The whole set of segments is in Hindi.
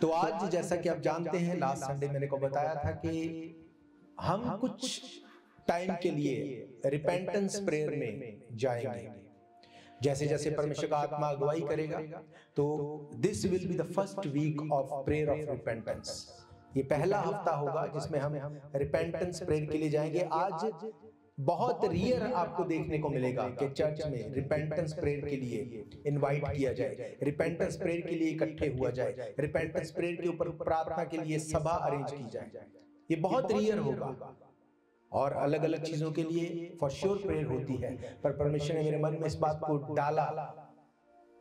तो आज जैसा कि आप जानते हैं, लास्ट संडे मैंने को बताया था कि हम कुछ टाइम के लिए रिपेंटेंस प्रेयर में जाएंगे। जैसे जैसे परमेश्वर का आत्मा अगुवाई करेगा, तो this will be the first week of prayer of repentance. ये पहला हफ्ता होगा जिसमें हम रिपेंटेंस प्रेयर के लिए जाएंगे। आज बहुत रियर आपको देखने को मिलेगा कि चर्च में रिपेंटेंस प्रेयर के लिए इनवाइट किया जाए, रिपेंटेंस प्रेयर के लिए इकट्ठे हुआ जाए, रिपेंटेंस प्रेयर के ऊपर प्रार्थना के लिए सभा अरेंज की जाए। ये बहुत रियर होगा और अलग अलग चीजों के लिए फॉर श्योर प्रेयर होती है, पर परमेश्वर ने मेरे मन में इस बात को डाला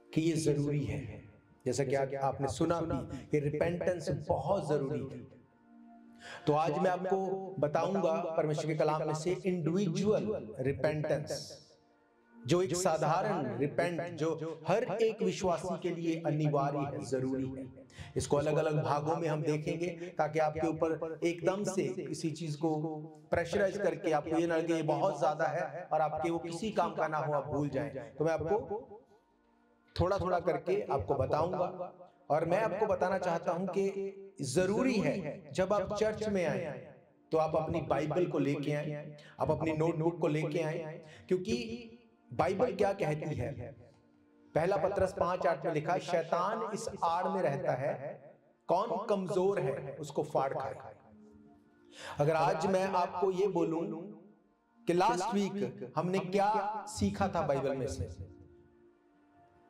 कि ये जरूरी है। जैसा कि आपने सुना भी कि रिपेंटेंस बहुत जरूरी है। तो आज मैं आपको बताऊंगा परमेश्वर के कलाम में से इंडिविजुअल रिपेंटेंस, जो एक साधारण रिपेंट जो हर एक विश्वासी के लिए अनिवार्य है, जरूरी है। इसको अलग अलग भागों में हम देखेंगे ताकि आपके ऊपर एकदम से किसी चीज को प्रेशराइज करके आपको ये ना लगे ये बहुत ज्यादा है और आपके वो किसी काम का ना हो, आप भूल जाएं। तो मैं आपको थोड़ा थोड़ा करके आपको बताऊंगा और मैं आपको बताना चाहता हूं कि जरूरी है जब आप चर्च में आए तो आप अपनी बाइबल को लेके आए, आप अपनी नोटबुक को लेके आए, क्योंकि बाइबल क्या कहती है। पहला पत्रस 5:8 में लिखा, शैतान इस आड़ में रहता है, कौन कमजोर है उसको फाड़ खाए। अगर आज मैं आपको ये बोलूं कि लास्ट वीक हमने क्या सीखा था बाइबल में से,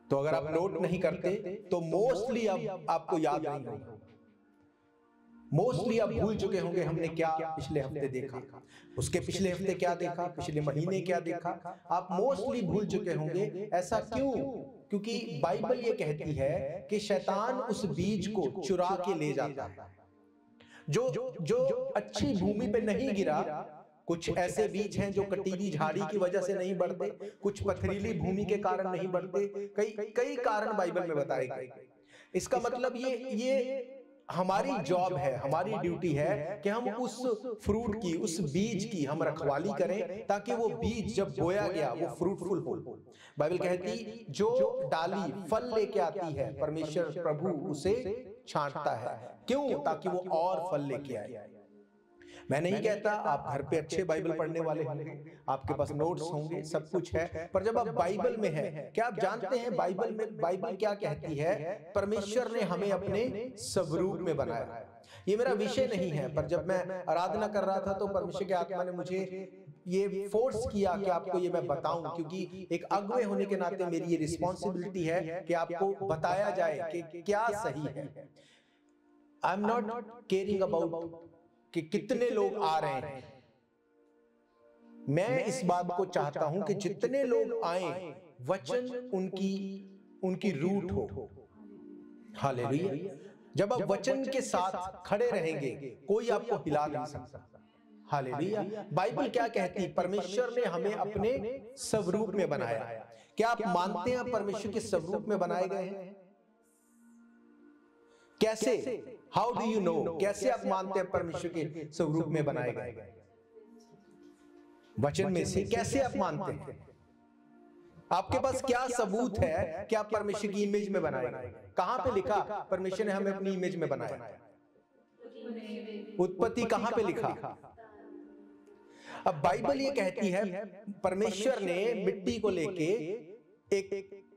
तो अगर आप नोट नहीं करते तो मोस्टली अब आपको याद नहीं होगा, मोस्टली आप भूल चुके होंगे हमने क्या पिछले हफ्ते देखा, उसके पिछले हफ्ते क्या देखा, पिछले महीने क्या देखा, आप मोस्टली भूल चुके होंगे। ऐसा क्यों? क्योंकि बाइबल ये कहती है कि शैतान उस बीज को चुरा के ले जाता है जो अच्छी भूमि पे नहीं गिरा। कुछ ऐसे बीज हैं जो कटीली झाड़ी की वजह से नहीं बढ़ते, कुछ पथरीली भूमि के कारण नहीं बढ़ते, कई कारण बाइबल में बताए गए। इसका मतलब ये हमारी जॉब है, हमारी ड्यूटी है कि हम उस फ्रूट की, उस बीज की हम रखवाली करें ताकि वो बीज जब बोया गया वो फ्रूटफुल हो। बाइबल कहती जो डाली फल लेके आती है, परमेश्वर प्रभु उसे छांटता है। क्यों? ताकि वो और फल लेके आए। मैं नहीं कहता आप घर पे अच्छे बाइबल पढ़ने वाले होंगे, आपके पास नोट्स होंगे, सब कुछ है, पर जब आप बाइबल में हैं, क्या आप जानते हैं बाइबल क्या कहती है? परमेश्वर ने हमें अपने स्वरूप में बनाया। ये मेरा विषय नहीं है, पर जब मैं आराधना कर रहा था तो परमेश्वर के आत्मा ने मुझे ये फोर्स किया कि आपको ये मैं बताऊं, क्योंकि एक अगुवे होने के नाते मेरी ये रिस्पॉन्सिबिलिटी है कि आपको बताया जाए कि क्या सही है। I am not caring about कि कितने लोग आ रहे हैं, मैं इस बात को चाहता हूं कि जितने लोग आए वचन उनकी रूट हो। हालेलुया। जब आप वचन के साथ खड़े रहेंगे कोई आपको हिला नहीं सकता। हालेलुया। बाइबल क्या कहती? परमेश्वर ने हमें अपने स्वरूप में बनाया। क्या आप मानते हैं परमेश्वर के स्वरूप में बनाए गए हैं? कैसे? How do you know? कैसे आप मानते हैं परमेश्वर के स्वरूप में बनाए गए? वचन में से। कैसे आप मानते हैं? आपके पास क्या सबूत है कि आप परमेश्वर की इमेज में बनाए गए? कहां पे लिखा परमेश्वर ने हमें अपनी इमेज में बनाया? उत्पत्ति कहां पे लिखा? अब बाइबल ये कहती है परमेश्वर ने मिट्टी को लेके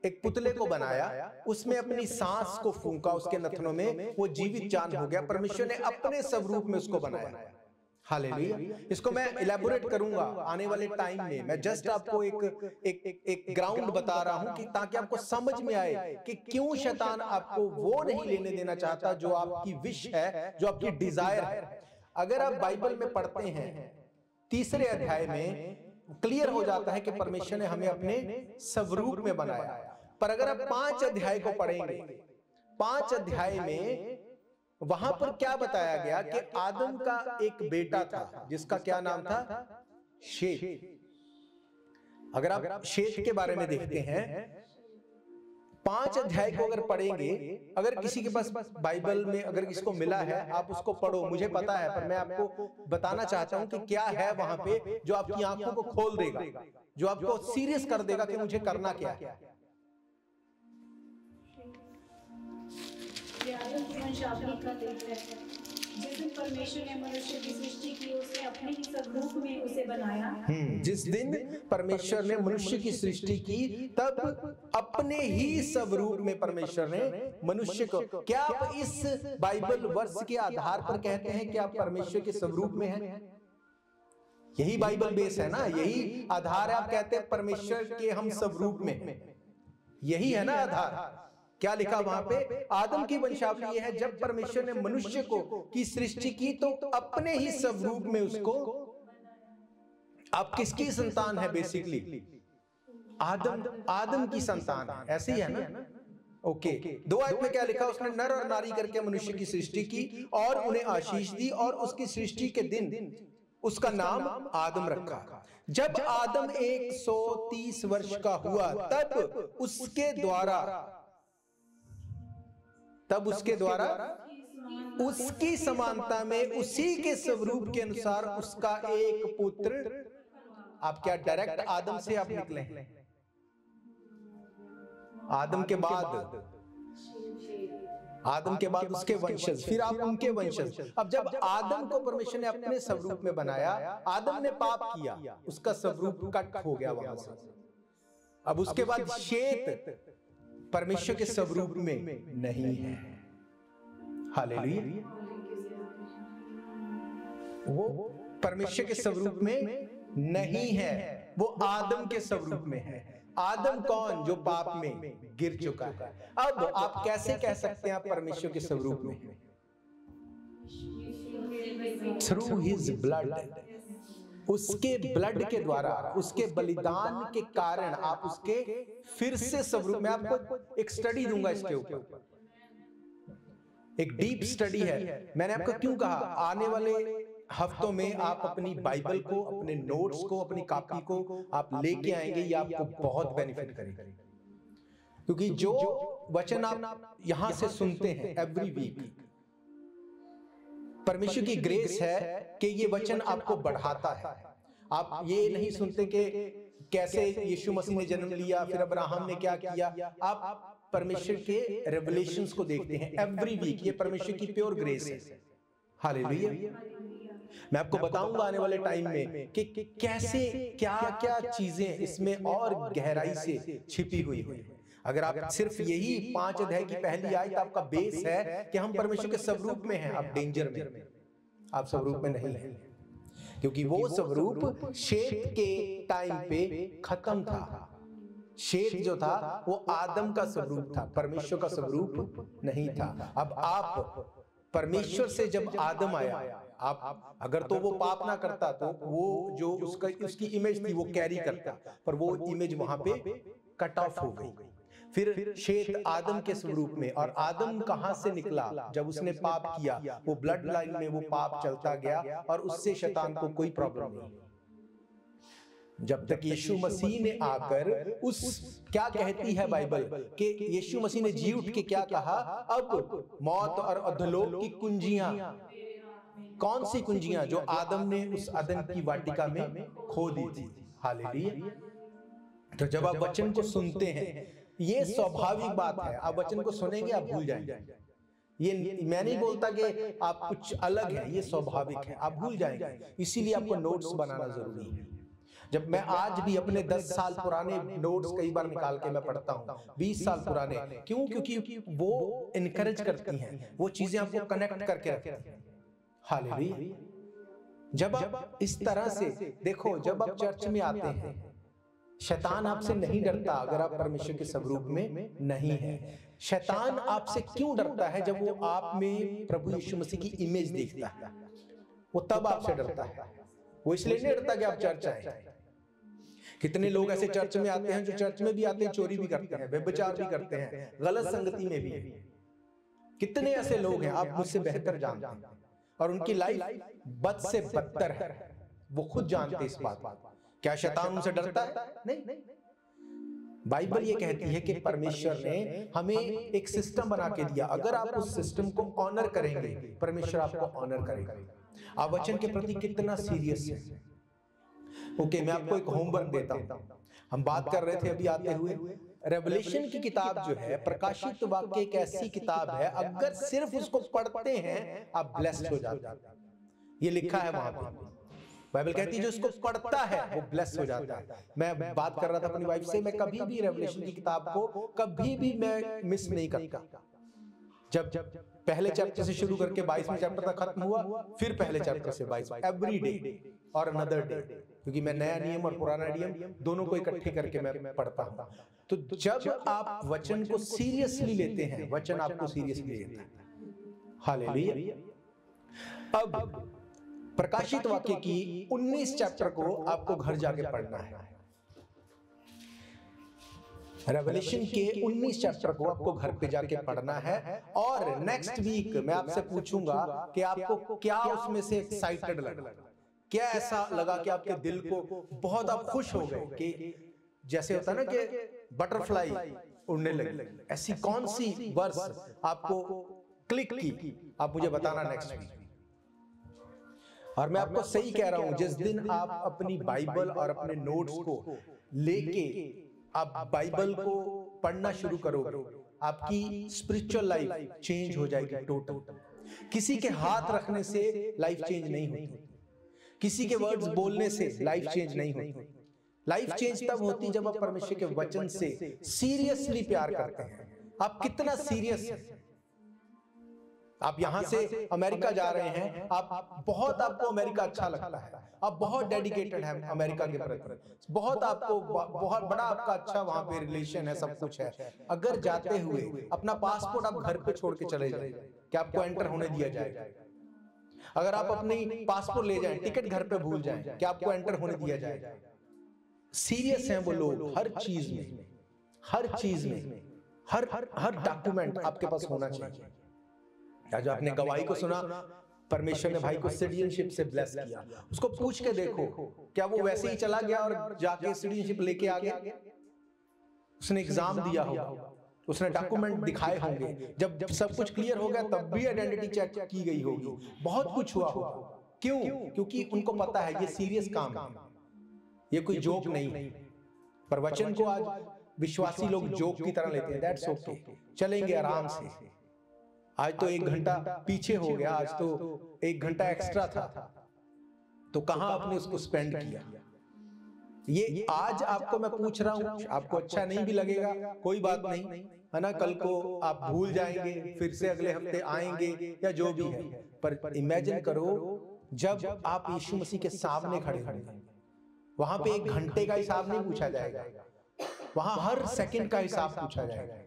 एक पुतले को बनाया, उसमें अपनी सांस को फूंका, उसके नथनों में वो जीवित जान हो गया। परमेश्वर ने अपने स्वरूप में उसको बनाया। हालेलुया। इसको मैं इलेबोरेट करूंगा आने वाले टाइम में। मैं जस्ट आपको एक ग्राउंड बता रहा हूं कि ताकि आपको समझ में आए कि क्यों शैतान आपको वो नहीं लेने देना चाहता जो आपकी विश है, जो आपकी डिजायर है। अगर आप बाइबल में पढ़ते हैं 3 अध्याय में क्लियर हो जाता है कि परमेश्वर ने हमें अपने स्वरूप में बनाया। पर अगर आप 5 अध्याय को पढ़ेंगे, 5 अध्याय में वहां पर क्या बताया गया कि आदम का एक बेटा था जिसका क्या नाम था? शेत। अगर आप शेत के बारे में देखते हैं 5 अध्याय को अगर पढ़ेंगे, अगर किसी के पास बाइबल में अगर किसको मिला है आप उसको पढ़ो, मुझे पता है, पर मैं आपको बताना चाहता हूं कि क्या है वहां पे जो आपकी आंखों को खोल देगा, जो आपको सीरियस कर देगा कि मुझे करना क्या है। ये आदम की वंशावली का लेख है। जिस दिन परमेश्वर ने मनुष्य की सृष्टि की, उसने अपने ही स्वरूप में उसे बनाया। जिस दिन परमेश्वर ने मनुष्य की सृष्टि की, तब अपने ही स्वरूप में परमेश्वर ने मनुष्य को। क्या आप इस बाइबल वर्ष के आधार पर कहते हैं कि आप परमेश्वर के स्वरूप में हैं? यही बाइबल बेस है ना, यही आधार है। आप कहते हैं परमेश्वर के हम स्वरूप में हैं, यही है ना आधार। क्या लिखा वहां पे? आदम की वंशावली यह है, जब परमेश्वर ने मनुष्य को की सृष्टि की तो अपने ही स्वरूप में उसको। आप किसकी संतान है? बेसिकली आदम की संतान है, ऐसे ही है ना? ओके। 2 आयत में क्या लिखा? उसने नर और नारी करके मनुष्य की सृष्टि की और उन्हें आशीष दी, और उसकी सृष्टि के दिन उसका नाम आदम रखा। जब आदम 130 वर्ष का हुआ, तब उसके द्वारा उसकी समानता में उसी के स्वरूप के अनुसार उसका एक पुत्र। आप क्या डायरेक्ट आदम से आप निकले हैं? आदम के बाद उसके वंशज, फिर आप उनके वंशज। अब जब आदम को परमेश्वर ने अपने स्वरूप में बनाया, आदम ने पाप किया, उसका स्वरूप कट हो गया वहां से। अब उसके बाद शेत परमेश्वर के स्वरूप में नहीं है। हालेलुया। वो परमेश्वर के स्वरूप में नहीं है, वो आदम के स्वरूप में है। आदम कौन? जो पाप में गिर चुका है। अब आप कैसे कह सकते हैं आप परमेश्वर के स्वरूप में हैं? थ्रू हिज ब्लड, उसके ब्लड के द्वारा, उसके बलिदान के कारण आप उसके फिर से स्वरूप में। आपको एक स्टडी दूंगा इसके ऊपर, एक डीप स्टडी है। मैंने आपको क्यों कहा आने वाले हफ्तों में आप अपनी बाइबल को, अपने नोट्स को, अपनी कॉपी को आप लेके आएंगे, ये आपको बहुत बेनिफिट करेगा। क्योंकि जो वचन आप यहां से सुनते हैं एवरी वीक, परमेश्वर की ग्रेस है कि ये वचन आपको बढ़ाता है। आप ये नहीं सुनते कि कैसे यीशु मसीह ने जन्म लिया, फिर अब्राहम ने क्या किया। आप परमेश्वर के रेवलेशंस को देखते हैं एवरी वीक। ये परमेश्वर की प्योर ग्रेस है। हालेलुया। मैं आपको बताऊंगा आने वाले टाइम में कि कैसे क्या क्या चीजें इसमें और गहराई से छिपी हुई है। अगर आप सिर्फ यही 5 अध्याय की पहली आयत आपका बेस है कि हम परमेश्वर के स्वरूप में हैं, आप डेंजर में, आप स्वरूप में नहीं हैं। क्योंकि वो स्वरूप शेत के टाइम पे खत्म था। शेत जो था वो आदम का स्वरूप था, परमेश्वर का स्वरूप नहीं था। अब आप परमेश्वर से जब आदम आया, आप अगर तो वो पाप ना करता तो वो जो उसकी इमेज थी वो कैरी करता, पर वो इमेज वहां पे कट ऑफ हो गई। फिर शेत आदम के स्वरूप में, और आदम कहां से निकला? जब उसने पाप किया, वो ब्लड लाइन में वो पाप चलता गया और उससे शैतान को कोई प्रॉब्लम नहीं। जब तक यीशु मसीह ने आकर क्या कहती है बाइबल कि यीशु मसीह ने जी उठ के क्या कहा? अब मौत और अधोलोक की कुंजियां, कौन सी कुंजियां? जो आदम ने उस अदन की वाटिका में खो दी थी। हालेलुया। तो जब आप वचन को सुनते हैं, ये स्वाभाविक बात है, आप वचन को सुनेंगे आप भूल जाएंगे। ये मैं नहीं बोलता कि आप कुछ अलग है, ये स्वाभाविक है, आप भूल जाएंगे। इसीलिए आपको नोट्स बनाना जरूरी है। जब मैं आज भी अपने 10 साल पुराने नोट्स कई बार निकाल के मैं पढ़ता हूँ, 20 साल पुराने। क्यों? क्योंकि वो इनकरेज करती हैं, वो चीजें आपको कनेक्ट करके रखती हैं। हालेलुया। जब आप इस तरह से देखो, जब आप चर्च में आते हैं, शैतान आपसे नहीं डरता अगर आप परमेश्वर के स्वरूप में नहीं हैं। शैतान आपसे क्यों डरता है? जब वो आप में प्रभु यीशु मसीह की इमेज देखता है, वो तब आपसे डरता है। वो इसलिए नहीं डरता कि आप चर्च आए। कितने लोग ऐसे चर्च में आते हैं जो चर्च में भी आते हैं, चोरी भी करते हैं, व्यभिचार भी करते हैं, गलत संगति में भी। कितने ऐसे लोग हैं, आप मुझसे बेहतर जानते हैं, और उनकी लाइफ बद से बदतर है। वो खुद जानते इस बात। क्या शैतान उनसे डरता है? नहीं। बाइबल ये कहती है कि परमेश्वर ने हमें एक सिस्टम बना के दिया। अगर आप उस सिस्टम को ऑनर करेंगे, परमेश्वर आपको ऑनर करेगा। आप वचन के प्रति कितना सीरियस है। ओके, मैं आपको एक होमवर्क देता हूं। हम बात कर रहे थे अभी आते हुए रेवलेशन की किताब जो है, प्रकाशित वाक्य एक ऐसी किताब है, अगर सिर्फ उसको पढ़ते हैं आप ब्लेस्ड हो जाते हैं। ये लिखा है वहां पे, बाइबल कहती है जो इसको पढ़ता है वो ब्लेस्ड हो जाता है। मैं बात कर रहा था अपनी वाइफ से, मैं कभी भी रेवलेशन की किताब को कभी भी मैं मिस नहीं करता। जब पहले चैप्टर से शुरू करके 22वें चैप्टर तक खत्म हुआ, फिर पहले चैप्टर से 22 एवरी डे और अनदर डे, क्योंकि मैं नया नियम और पुराना नियम दोनों को इकट्ठे करके मैं पढ़ता हूं। तो जब आप वचन को सीरियसली लेते हैं, वचन आपको सीरियसली लेता है। हालेलुया। अब प्रकाशित वाक्य की 19 चैप्टर को आपको घर जाके पढ़ना है। रेवलेशन के 19 चैप्टर को आपको घर पे जाके पढ़ना है। और नेक्स्ट वीक मैं आपसे पूछूंगा कि आपको क्या उसमें से एक्साइटेड लगा, क्या ऐसा लगा कि आपके दिल को बहुत आप खुश हो गए, कि जैसे होता है ना कि बटरफ्लाई उड़ने लगे, ऐसी कौन सी वर्स आपको क्लिक की, आप मुझे बताना नेक्स्ट वीक। और मैं आपको सही कह रहा हूं, जिस दिन आप अपनी बाइबल और अपने नोट्स को लेके आप बाइबल को पढ़ना शुरू करोगे, आपकी स्पिरिचुअल लाइफ चेंज हो जाएगी टोटल। किसी के हाथ रखने से लाइफ चेंज नहीं होती, किसी के वर्ड्स बोलने से लाइफ चेंज नहीं होती। लाइफ चेंज तब होती जब आप परमेश्वर के वचन से सीरियसली प्यार करते हैं। आप कितना सीरियस हैं। आप यहां से अमेरिका जा रहे हैं, आप बहुत, आपको अमेरिका अच्छा लगता है, आप बहुत डेडिकेटेड हैं अमेरिका के प्रति, बहुत आपको बहुत बड़ा आपका अच्छा वहां पे रिलेशन है, सब कुछ है। अगर जाते हुए अपना पासपोर्ट आप घर पे छोड़ के चले जाए, क्या आपको एंटर होने दिया जाएगा? अगर आप अपनी पासपोर्ट ले जाएं, टिकट घर पे भूल जाएं, क्या आपको एंटर होने दिया जाएगा? सीरियस हैं वो लोग हर चीज में, हर चीज में, हर डॉक्यूमेंट आपके पास होना चाहिए। आज आपने गवाही को सुना, परमेश्वर ने भाई को सिटीजनशिप से ब्लेस किया, उसको पूछ के देखो क्या वो वैसे ही चला गया और जाके सिटीजनशिप लेके आ गया? उसने एग्जाम दिया होगा, उसने डॉक्यूमेंट दिखाए होंगे, जब सब कुछ क्लियर हो गया तब भी आइडेंटिटी चेक की गई होगी, बहुत कुछ हुआ होगा। क्यों? क्योंकि उनको पता है ये सीरियस काम है, ये कोई जोक नहीं। पर वचन को आज विश्वासी लोग जोक की तरह लेते हैं। दैट्स ओके, चलेंगे आराम से। आज तो 1 घंटा पीछे हो गया, आज तो 1 घंटा एक्स्ट्रा था, तो कहां आपने उसको स्पेंड किया? ये आज आपको मैं पूछ रहा हूं, आपको अच्छा नहीं भी लगेगा, कोई बात नहीं, है ना, कल को आप भूल जाएंगे, फिर से अगले हफ्ते आएंगे या जो भी है। पर इमेजिन करो जब आप यीशु मसीह के सामने खड़े होंगे, वहां पे 1 घंटे का हिसाब नहीं पूछा जाएगा, वहां हर सेकंड का हिसाब पूछा जाएगा,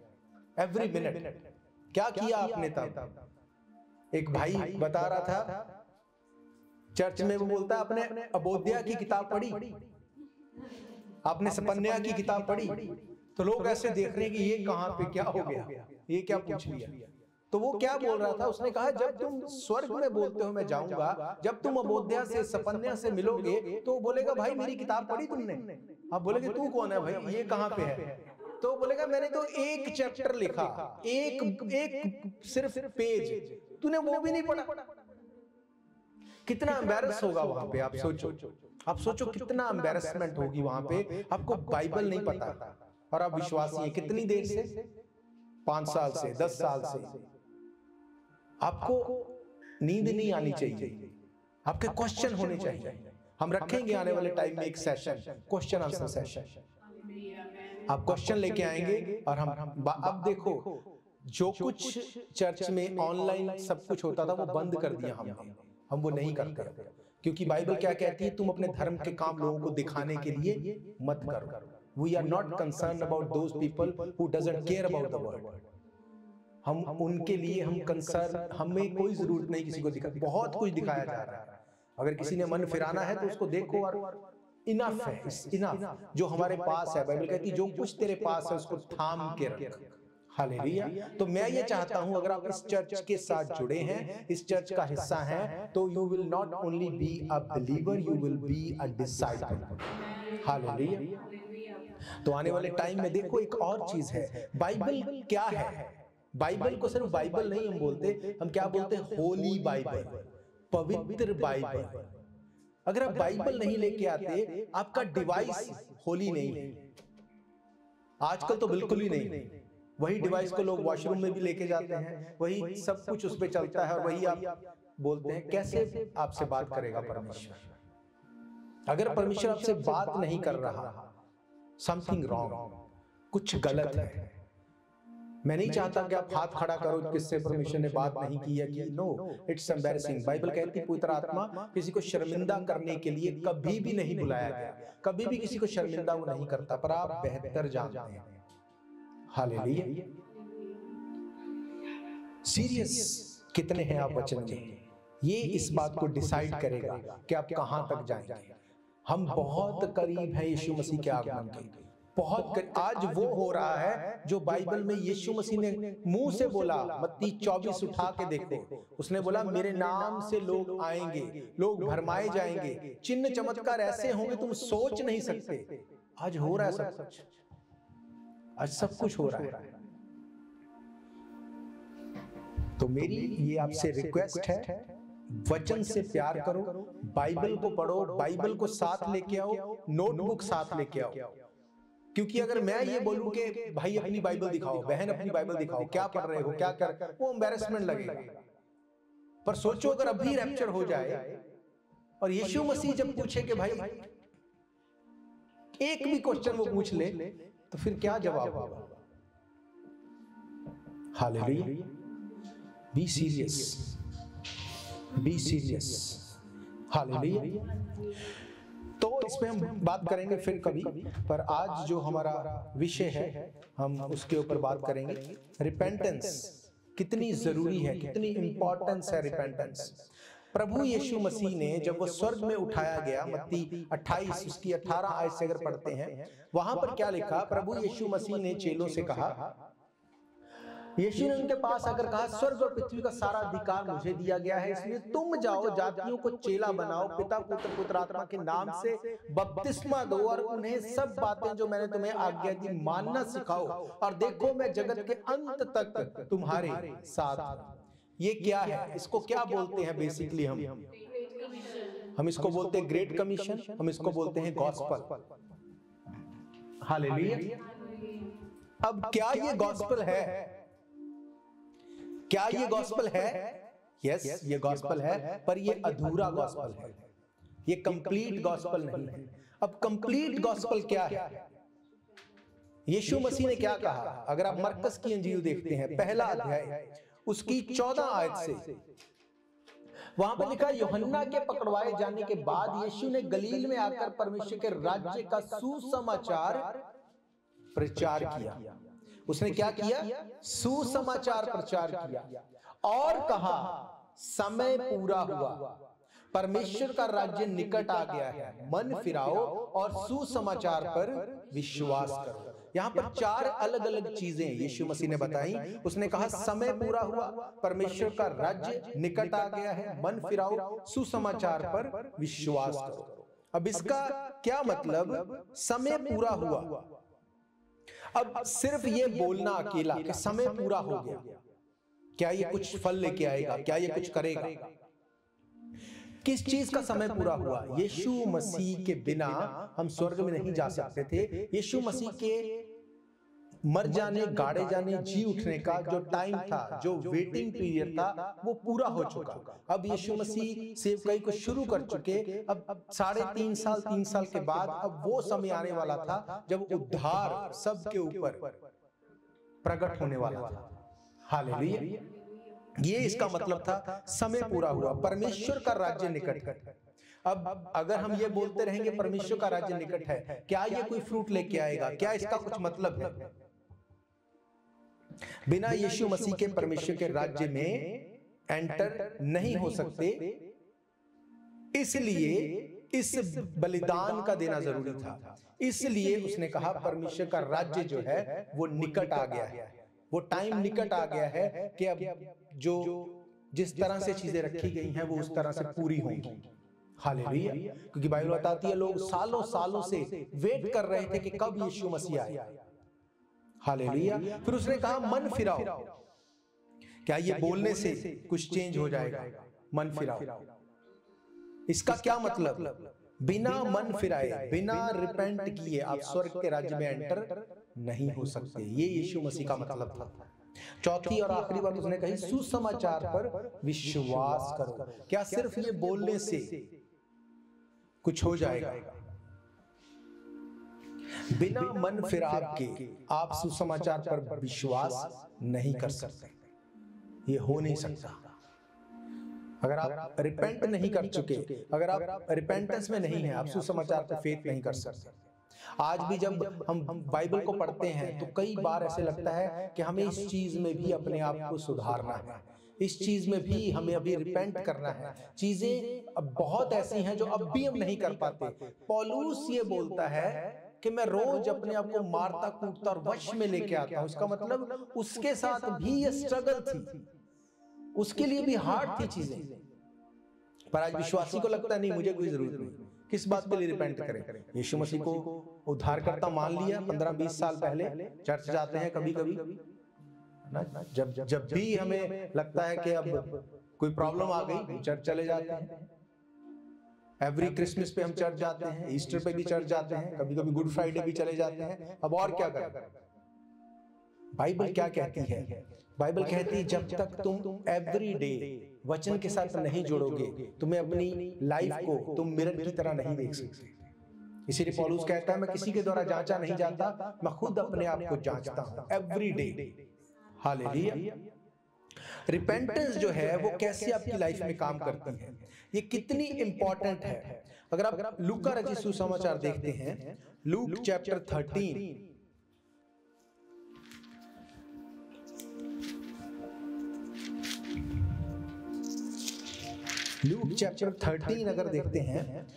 एवरी मिनट। क्या किया आपने तब? एक भाई बता रहा था चर्च में, वो बोलता है आपने अबोध्या की किताब पढ़ी, आपने सपन्या की किताब पढ़ी? तो लोग ऐसे देख रहे हैं कि ये कहां पे क्या हो गया, ये क्या पूछ लिया। तो वो क्या बोल रहा था, उसने कहा जब तुम स्वर्ग में बोलते हो मैं जाऊंगा, जब तुम अबोध्या से सपन्या से मिलोगे तो बोलेगा भाई मेरी किताब पढ़ी तुमने? आप बोलेगे तू कौन है भाई, ये कहां पे है? तो बोलेगा मैंने तो 1 चैप्टर लिखा, एक सिर्फ पेज, तूने वो भी नहीं पढ़ा। कितना एम्बैरस होगा वहां पे, आप सोचो कितना एम्बैरसमेंट होगी वहां पे। आपको बाइबल नहीं पता और आप विश्वासी हैं कितनी देर से, 5 साल से, 10 साल से। आपको नींद नहीं आनी चाहिए, आपके क्वेश्चन होने चाहिए। हम रखेंगे आने वाले टाइम में एक सेशन, क्वेश्चन आंसर सेशन। आप क्वेश्चन लेके आएंगे और हम अब देखो जो कुछ चर्च में ऑनलाइन सब कुछ होता था वो बंद कर दिया हमने, हम वो नहीं करते, क्योंकि बाइबल क्या कहती है, तुम अपने धर्म के काम लोगों को दिखाने के लिए मत करो। We are not concerned about those people who doesn't care about the word. हम उनके लिए हम कंसर्न, हमें कोई जरूरत नहीं किसी को दिखा, बहुत कुछ दिखाया जा रहा है। अगर किसी ने मन फिराना है तो उसको देखो और इनफ है, इनफ जो हमारे पास है। बाइबल कहती है जो कुछ तेरे पास है उसको थाम के रख। हालेलुया। तो मैं ये चाहता हूं अगर आप इस चर्च के साथ जुड़े हैं, इस चर्च का हिस्सा हैं, तो you will not only be a believer, you will be a disciple. Hallelujah. तो आने वाले टाइम में देखो एक और चीज है, बाइबल क्या है? बाइबल को सिर्फ बाइबल नहीं हम बोलते, हम क्या बोलते हैं? होली बाइबल, पवित्र बाइबल। अगर आप बाइबल नहीं लेके आते, आपका डिवाइस होली नहीं है। आजकल तो बिल्कुल ही नहीं। वही डिवाइस को लोग वॉशरूम में भी लेके जाते हैं, वही सब कुछ उस पे चलता है और वही आप बोलते हैं। कैसे आपसे बात करेगा परमेश्वर? अगर परमेश्वर आपसे बात नहीं कर रहा, समथिंग रॉन्ग, कुछ गलत है। मैं नहीं चाहता कि आप हाथ खड़ा करो किससे परमेश्वर ने बात नहीं की है कि नो, इट्स एम्बैरेसिंग। बाइबल कहती है पवित्र आत्मा किसी को शर्मिंदा करने के लिए कभी भी नहीं बुलाया गया, कभी भी किसी को शर्मिंदा वो नहीं करता, पर आप बेहतर जानते हैं। हालेलुया। सीरियस कितने हैं आप वचन में, ये इस बात को डिसाइड करेगा कि आप कहां तक जाएंगे। हम बहुत करीब हैं यीशु मसीह के आगमन के, बहुत करीब। आज वो हो रहा है जो बाइबल में यीशु मसीह ने मुंह से बोला। मत्ती 24 उठा के देखो, उसने बोला मेरे नाम से लोग आएंगे, लोग भरमाए जाएंगे, चिन्ह चमत्कार ऐसे होंगे तुम सोच नहीं सकते। आज हो रहा है सब कुछ, आज सब कुछ हो रहा है। तो मेरी ये आपसे रिक्वेस्ट है, वचन से प्यार करो, बाइबल को पढ़ो, बाइबल को साथ लेके आओ, नोटबुक साथ लेके आओ। क्योंकि अगर मैं ये बोलूं कि भाई अपनी बाइबल दिखाओ, बहन अपनी बाइबल दिखाओ, क्या पढ़ रहे हो, क्या कर, वो एम्बैरेसमेंट लगेगा। पर सोचो अगर अभी रैप्चर हो जाए और यीशु मसीह जब पूछे कि भाई एक भी क्वेश्चन वो पूछ ले, तो फिर क्या जवाब होगा? Hallelujah. Be serious, be serious. Hallelujah. तो इसमें हम बात करेंगे फिर कभी, पर आज जो हमारा विषय है हम उसके ऊपर बात करेंगे। रिपेंटेंस कितनी जरूरी है, कितनी इंपॉर्टेंस है रिपेंटेंस। प्रभु यीशु मसीह ने जब वो स्वर्ग में उठाया गया, मत्ती 28 उसकी 18 आयत से अगर पढ़ते हैं, वहां पर क्या लिखा? प्रभु यीशु मसीह ने चेलों से कहा, यीशु ने उनके पास आकर कहा, स्वर्ग और पृथ्वी का सारा अधिकार मुझे दिया गया है, इसलिए तुम जाओ, जातियों को चेला बनाओ, पिता पुत्र पवित्र आत्मा के नाम से बपतिस्मा दो और उन्हें सब बातें जो मैंने तुम्हें आज्ञा दी मानना सिखाओ, और देखो मैं जगत के अंत तक तुम्हारे साथ हूं। ये क्या है? इसको क्या बोलते हैं? बेसिकली हम इसको बोलते हैं ग्रेट कमीशन, हम इसको बोलते हैं गॉस्पल। हालेलुया। अब क्या ये गॉस्पल है? क्या ये गॉस्पल है? यस, ये गॉस्पल है, पर ये अधूरा गॉस्पल है, ये कंप्लीट गॉस्पल नहीं है। अब कंप्लीट गॉस्पल क्या है? यीशु मसीह ने क्या कहा? अगर आप मरकस की इंजील देखते हैं, पहला अध्याय उसकी 14 आयत से, वहां पर लिखा, यूहन्ना के पकड़वाए जाने के बाद यीशु ने गलील में आकर परमेश्वर के राज्य का सुसमाचार प्रचार किया। उसने क्या किया? सुसमाचार प्रचार किया और कहा, समय पूरा हुआ, परमेश्वर का राज्य निकट आ गया है, मन फिराओ और सुसमाचार पर विश्वास करो। यहां पर 4 अलग अलग चीजें यीशु मसीह ने बताई। उसने कहा समय पूरा हुआ, परमेश्वर का राज्य निकट आ गया है, मन फिराओ, सुसमाचार पर विश्वास करो। अब इसका क्या मतलब? समय पूरा हुआ। अब सिर्फ ये बोलना अकेला कि समय पूरा हो गया, क्या ये कुछ फल लेके आएगा? क्या ये कुछ करेगा? किस चीज का समय पूरा हुआ? यीशु मसीह के बिना हम स्वर्ग में नहीं जा सकते थे। यीशु मसीह के मर जाने, गाड़े जाने, जी उठने का जो टाइम था, जो वेटिंग पीरियड था, वो पूरा हो चुका। अब यीशु मसीह सेवकाई को शुरू कर चुके। अब 3.5 साल के बाद अब वो समय आने वाला था जब उद्धार सबके ऊपर प्रकट होने वाला था। हालेलुया। ये इसका मतलब था, समय पूरा हुआ, परमेश्वर का राज्य निकट है। अब अगर हम ये बोलते रहेंगे परमेश्वर का राज्य निकट है, क्या ये कोई फ्रूट लेके आएगा? क्या इसका कुछ मतलब है? बिना यीशु मसीह के परमेश्वर के राज्य में एंटर नहीं हो सकते, इसलिए इस बलिदान का देना जरूरी था। इसलिए उसने कहा परमेश्वर का राज्य जो है वो निकट आ गया है, वो टाइम निकट आ गया है कि अब जो जिस तरह से चीजें रखी गई हैं वो उस तरह से पूरी होंगी। हालेलुया। क्योंकि बाइबल बताती है लोग सालों सालों से वेट कर रहे थे कि कब यीशु मसीह आए। हालेलुया। फिर उसने कहा मन फिराओ। क्या ये बोलने से कुछ चेंज हो जाएगा? मन फिराओ, इसका क्या मतलब? बिना मन फिराए, बिना रिपेंट किए आप स्वर्ग के राज्य में एंटर नहीं हो सकते। ये यीशु मसीह का मतलब था। चौथी और आखिरी बात उसने कही, सुसमाचार पर विश्वास करो। क्या सिर्फ ये बोलने से कुछ हो जाएगा? बिना मन फिराव के आप सुसमाचार पर विश्वास नहीं कर सकते। ये हो नहीं सकता। अगर आप रिपेंट नहीं कर चुके, अगर आप रिपेंटेंस में नहीं है, आप सुसमाचार पर फेथ नहीं कर सकते। आज भी जब हम बाइबल को पढ़ते हैं तो कई बार ऐसे लगता है कि हमें इस चीज में भी अपने आप को सुधारना है, इस चीज में भी हमें अभी रिपेंट करना है। चीजें अब बहुत ऐसी हैं जो अब भी हम नहीं कर पाते। पौलुस ये बोलता है कि मैं रोज अपने आप को मारता कूटता और वश में लेके आता हूं। इसका मतलब उसके साथ भी ये स्ट्रगल थी, उसके लिए भी हार्ड थी चीजें। पर आज विश्वासी को लगता नहीं मुझे कोई जरूरत नहीं, किस बात के लिए रिपेंट करें? यीशु मसीह को उद्धारकर्ता मान लिया 15-20 साल पहले, चर्च जाते हैं कभी कभी ना, जब भी हमें लगता है कि अब कोई प्रॉब्लम आ गई चर्च चले जाते हैं। एवरी क्रिसमस पे हम चर्च जाते हैं, ईस्टर पे भी चर्च जाते हैं, कभी कभी गुड फ्राइडे भी चले जाते हैं। अब और क्या करें? बाइबल क्या कहती है? बाइबल कहती है जब तक तुम एवरी डे वचन के साथ नहीं जुड़ोगे, तुम्हें अपनी लाइफ को तुम मिरर की तरह नहीं देख सकते। इसीलिए पौलुस कहता है मैं किसी के द्वारा जांचा नहीं जाता, मैं खुद अपने आप को जांचता हूं एवरी डे। हालेलुया। रिपेंटेंस जो है वो कैसे आपकी लाइफ में काम करती है, ये कितनी इंपॉर्टेंट है। अगर आप लूका रचित सुसमाचार देखते हैं, लूक चैप्टर 13, लूक चैप्टर 13 अगर देखते हैं,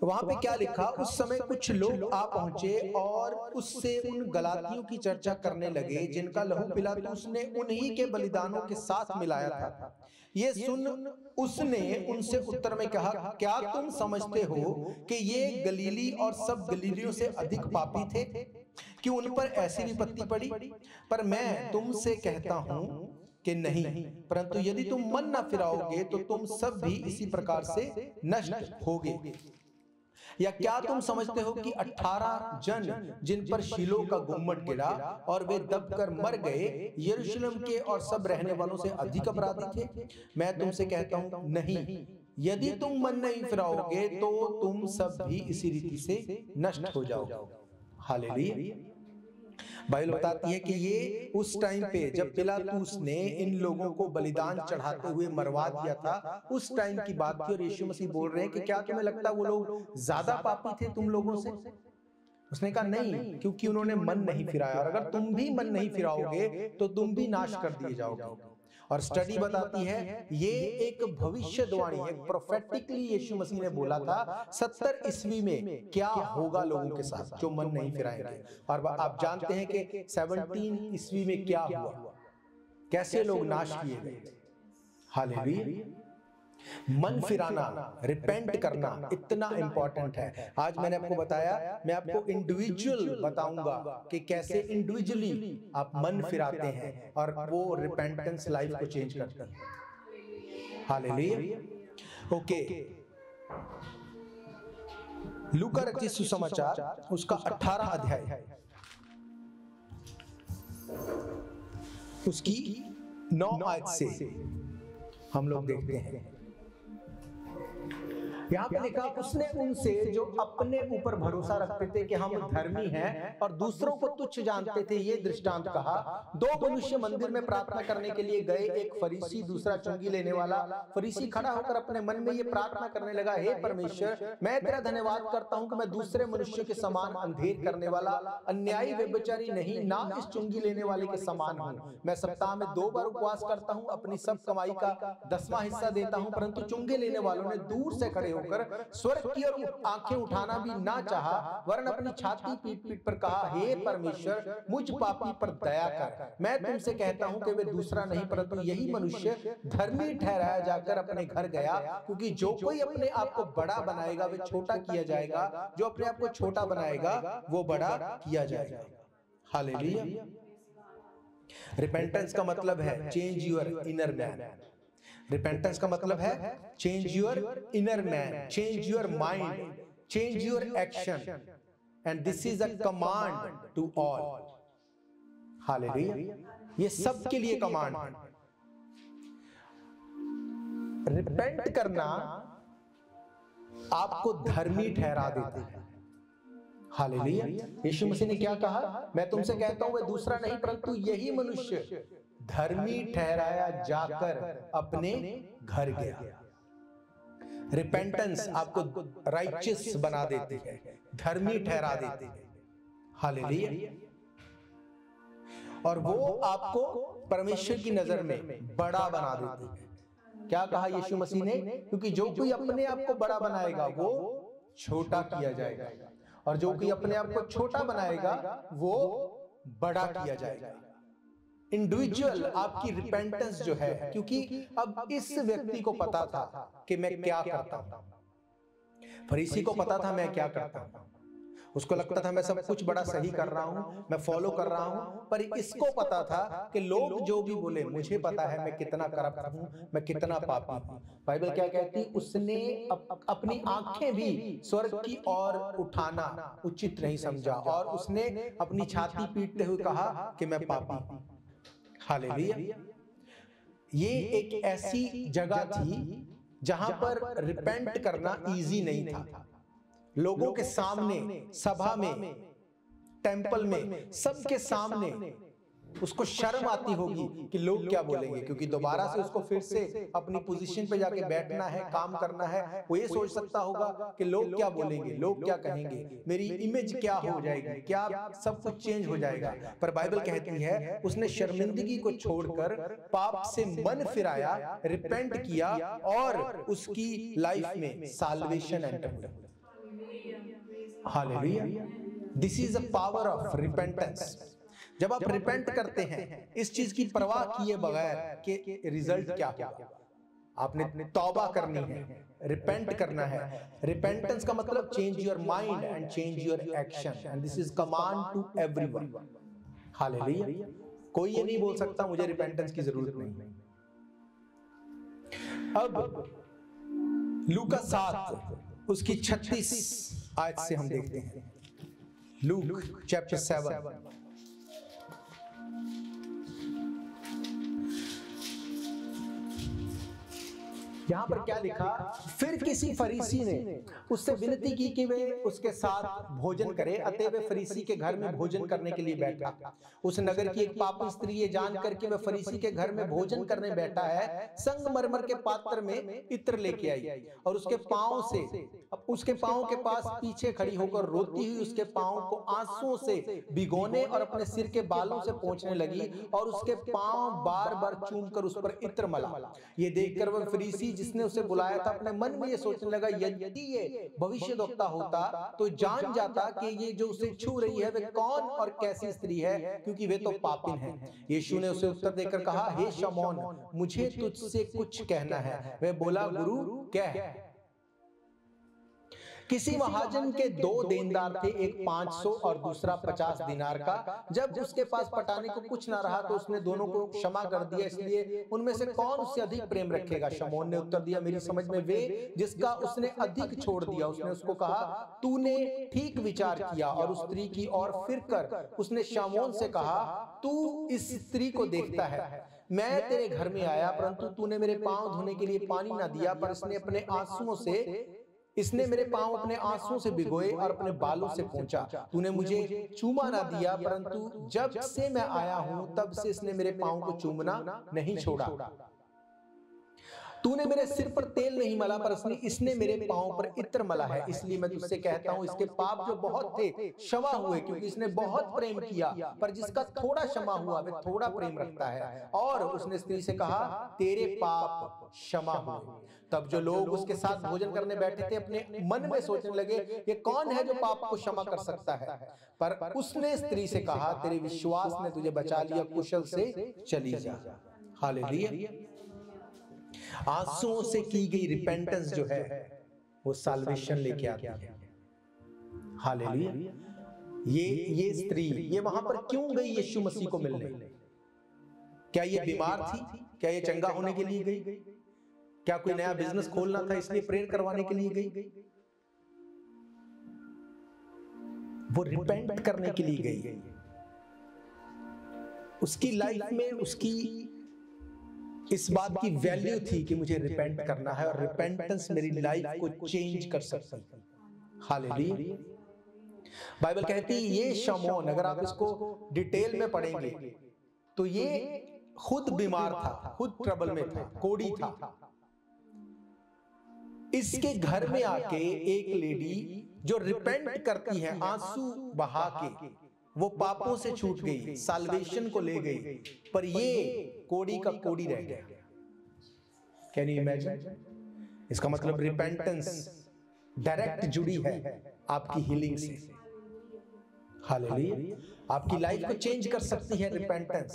वहां पे क्या लिखा, उस समय कुछ लोग आ पहुंचे और उससे उन गलातियों की चर्चा करने लगे जिनका लहू पिलातुस ने उन्हीं के बलिदानों के साथ मिलाया था। ये सुन उसने उनसे उत्तर में कहा, क्या तुम समझते हो कि ये गलीली और सब गलीलियों से अधिक पापी थे कि उन पर ऐसी विपत्ति पड़ी? पर मैं तुमसे कहता हूं कि नहीं, परंतु यदि तुम मन न फिराओगे तो तुम सब भी इसी प्रकार से नष्ट होगे। या क्या तुम समझते हो कि 18 जन जिन पर शीलो का गुम्मट गिरा और वे दबकर मर गए, यरूशलेम के और सब रहने वालों से अधिक अपराधी थे? मैं तुमसे कहता हूं नहीं, यदि तुम मन नहीं फिराओगे तो तुम सब भी इसी रीति से नष्ट हो जाओगे। हालेलुया। बाइबल बताती है कि ये उस टाइम पे जब पिलातुस ने इन लोगों को बलिदान चढ़ाते हुए मरवा दिया था, उस टाइम की बात थी। और यीशु मसीह बोल रहे हैं कि क्या तुम्हें लगता है वो लोग ज्यादा पापी थे तुम लोगों से? उसने कहा नहीं, क्योंकि उन्होंने मन नहीं फिराया। और अगर तुम भी मन नहीं फिराओगे तो तुम भी नाश कर दिए जाओगे। और स्टडी बताती है ये एक भविष्यवाणी, एक प्रोफेटिकली यीशु मसीह ने बोला था 70 ईस्वी में क्या होगा लोगों के साथ जो मन नहीं फिराएंगे। और आप जानते हैं कि 17 ईस्वी में क्या हुआ, कैसे लोग नाश किए गए। हालेलुया। मन फिराना, रिपेंट करना इतना इंपॉर्टेंट है। आज मैंने आपको बताया, मैं आपको इंडिविजुअल बताऊंगा कि कैसे इंडिविजुअली आप मन फिराते हैं और वो रिपेंटेंस लाइफ को चेंज करती है। हालेलुया। ओके, लूका रचित सुसमाचार उसका 18 अध्याय, उसकी 9 आयत से हम लोग देखते हैं। यहाँ पे लिखा, उसने उनसे जो अपने ऊपर भरोसा रखते थे कि हम धर्मी हैं और दूसरों को तुच्छ जानते थे, ये दृष्टांत कहा। 2 मनुष्य मंदिर में प्रार्थना करने के लिए गए, एक फरीसी दूसरा चुंगी लेने वाला। फरीसी खड़ा होकर अपने मन में ये प्रार्थना करने लगा, हे परमेश्वर, मैं तेरा धन्यवाद करता हूँ कि मैं दूसरे मनुष्य के समान अंधेर करने वाला, अन्यायी, व्यभिचारी नहीं, ना इस चुंगी लेने वाले के समान हूँ। मैं सप्ताह में 2 बार उपवास करता हूँ, अपनी सब कमाई का 10वां हिस्सा देता हूँ। परंतु चुंगी लेने वालों ने दूर से खड़े होकर स्वर्ग की ओर आंखें उठाना भी ना चाहा, वरन अपनी छाती पीट पर कहा, हे परमेश्वर, मुझ पापी पर दया कर। मैं तुमसे कहता हूं कि वे दूसरा नहीं परंतु यही मनुष्य धर्मी ठहराया जाकर अपने घर गया। क्योंकि जो कोई अपने आप को बड़ा बनाएगा वे छोटा किया जाएगा, जो अपने आप को छोटा बनाएगा वो बड़ा किया जाएगा। हालेलुया। रिपेंटेंस का मतलब है change your inner man. Repentance का मतलब है change your inner man, change your mind, change your action. And this is a command to all. Hallelujah, ये सबके लिए कमांड है। रिपेंट करना आपको धर्मी ठहरा देता है। हालेलुया, यीशु मसीह ने क्या कहा? मैं तुमसे कहता हूं वह दूसरा नहीं परंतु यही मनुष्य धर्मी ठहराया जाकर अपने घर गया। रिपेंटेंस आपको राइचियस बना देती है, धर्मी ठहरा देती है। हालेलुया, और वो आपको परमेश्वर की नजर में बड़ा बना देती है। क्या कहा यीशु मसीह ने? क्योंकि जो कोई अपने आप को बड़ा बनाएगा वो छोटा किया जाएगा, और जो कोई अपने आप को छोटा बनाएगा वो बड़ा किया जाएगा। इंडिविजुअल आपकी रिपेंटेंस जो है, क्योंकि अब इस व्यक्ति को पता था कि मैं क्या करता हूं। फरीसी को पता था मैं क्या करता हूं, उसको लगता था मैं सब कुछ बड़ा सही कर रहा हूं, मैं फॉलो कर रहा हूं, पर इसको पता था कि लोग जो भी बोले, मुझे पता है मैं कितना करप्ट हूं, मैं कितना पापी हूं। बाइबल क्या कहती? उसने अपनी आंखें भी स्वर्ग की ओर उठाना उचित नहीं समझा, और उसने अपनी छाती पीटते हुए कहा कि मैं पापी हूं। हालेलुया, ये एक ऐसी जगह थी जहां पर रिपेंट करना इजी नहीं था। लोगों के सामने, सभा में, टेंपल में, सबके सामने उसको शर्म आती होगी कि लोग क्या बोलेंगे, क्योंकि दोबारा से उसको फिर से अपनी पोजीशन पे जाके बैठना है, काम करना है। वो ये सोच सकता होगा कि लोग क्या बोलेंगे, लोग क्या कहेंगे, मेरी इमेज क्या हो जाएगी, क्या सब कुछ चेंज हो जाएगा। पर बाइबल कहती है उसने शर्मिंदगी को छोड़कर पाप से मन फिराया, रिपेंट किया, और उसकी लाइफ में साल्वेशन एंटर हुआ। Hallelujah, this is a power of repentance. जब आप रिपेंट करते हैं इस चीज की परवाह किए बगैर कि रिजल्ट क्या होगा, आपने तौबा करनी है, रिपेंट करना है। रिपेंटेंस का मतलब change your mind and change your action, and this is command to everyone. Hallelujah, कोई ये नहीं बोल सकता मुझे रिपेंटेंस की जरूरत नहीं। अब लूका 7 उसकी 36 आयत से हम देखते हैं। लूक चैप्टर 7 यहां पर क्या लिखा? फिर किसी फरीसी ने उससे विनती की कि वे उसके साथ भोजन करे, अतः वे फरीसी के घर में भोजन करने के लिए बैठा। उस नगर की एक पापी स्त्री ये जानकर कि वह फरीसी के घर में भोजन करने बैठा है, संगमरमर के पात्र में इत्र लेके आई और उसके पांव के पास पीछे खड़ी होकर रोती हुई उसके पांव को आंसुओं से भिगोने और अपने सिर के बालों से पोंछने लगी, और उसके पांव बार बार चूमकर उस पर इत्र मला। ये देखकर वह फरीसी जिसने उसे बुलाया था अपने मन में ये सोचने लगा, यदि ये भविष्यद्वक्ता होता तो जान जाता कि ये जो उसे छू रही है वे कौन और कैसी स्त्री है, क्योंकि वे तो पापिन हैं। यीशु ने उसे उत्तर देकर कहा, हे शमौन, मुझे तुझसे कुछ कहना है। वह बोला, गुरु कह। किसी महाजन के 2 देनदार थे, एक 500 और दूसरा 50 दिनार का। जब उसके पास पटाने को कुछ ना रहा तो उसने दोनों को क्षमा कर दिया, इसलिए उनमें से कौन उससे अधिक प्रेम रखेगा? शमौन ने उत्तर दिया, मेरी समझ में वे जिसका उसने अधिक छोड़ दिया। उसने उसको कहा, तूने ठीक विचार किया। और उस स्त्री की ओर फिर कर उसने शमौन से कहा, तू इस स्त्री को देखता है, मैं तेरे घर में आया परंतु तूने मेरे पांव धोने के लिए पानी ना दिया, पर इसने मेरे पांव अपने आंसुओं से भिगोए और अपने बालों से पोंछा। तूने मुझे चूमा ना दिया, परंतु जब से मैं आया हूं तब से इसने मेरे पांव को चूमना नहीं छोड़ा। तूने मेरे सिर पर तेल नहीं मला, पर इसने मेरे पांव पर इत्र मला है। इसलिए मैं तुझसे कहता हूं, इसके पाप जो बहुत थे क्षमा हुए, क्योंकि इसने बहुत प्रेम किया। पर जिसका थोड़ा क्षमा हुआ वे थोड़ा प्रेम रखता है। और उसने स्त्री से कहा, तेरे पाप क्षमा हुए। तब जो लोग उसके साथ भोजन करने बैठे थे अपने मन में सोचने लगे, ये कौन है जो पाप को क्षमा कर सकता है? पर उसने स्त्री से कहा, तेरे विश्वास ने तुझे बचा लिया, कुशल से चली जा। हालेलुया, आंसुओं से की गई रिपेंटेंस जो है वो साल्वेशन लेके आती है। हालेलुया, ये स्त्री ये वहां पर क्यों गई यीशु मसीह को मिलने? क्या ये बीमार थी? क्या ये चंगा होने के लिए गई? क्या कोई नया बिजनेस खोलना था इसलिए प्रेयर करवाने के लिए गई? वो रिपेंट करने के लिए गई। उसकी लाइफ में उसकी इस बात की वैल्यू थी कि मुझे रिपेंट करना है और रिपेंटेंस मेरी लाइफ को चेंज कर सकती है। हालेलुया। बाइबल कहती है ये शमौन, अगर आप इसको डिटेल में पढ़ेंगे तो ये खुद बीमार था, खुद ट्रबल में था, कोढ़ी था। इसके घर में आके एक लेडी जो रिपेंट करती है, आंसू बहा के वो पापों से छूट गई, साल्वेशन को ले गई, पर ये कोढ़ी का कोढ़ी रह गया। Can you imagine? इसका मतलब रिपेंटेंस डायरेक्ट जुड़ी है आपकी हीलिंग से। हालेलुया। आपकी लाइफ को चेंज कर सकती है रिपेंटेंस।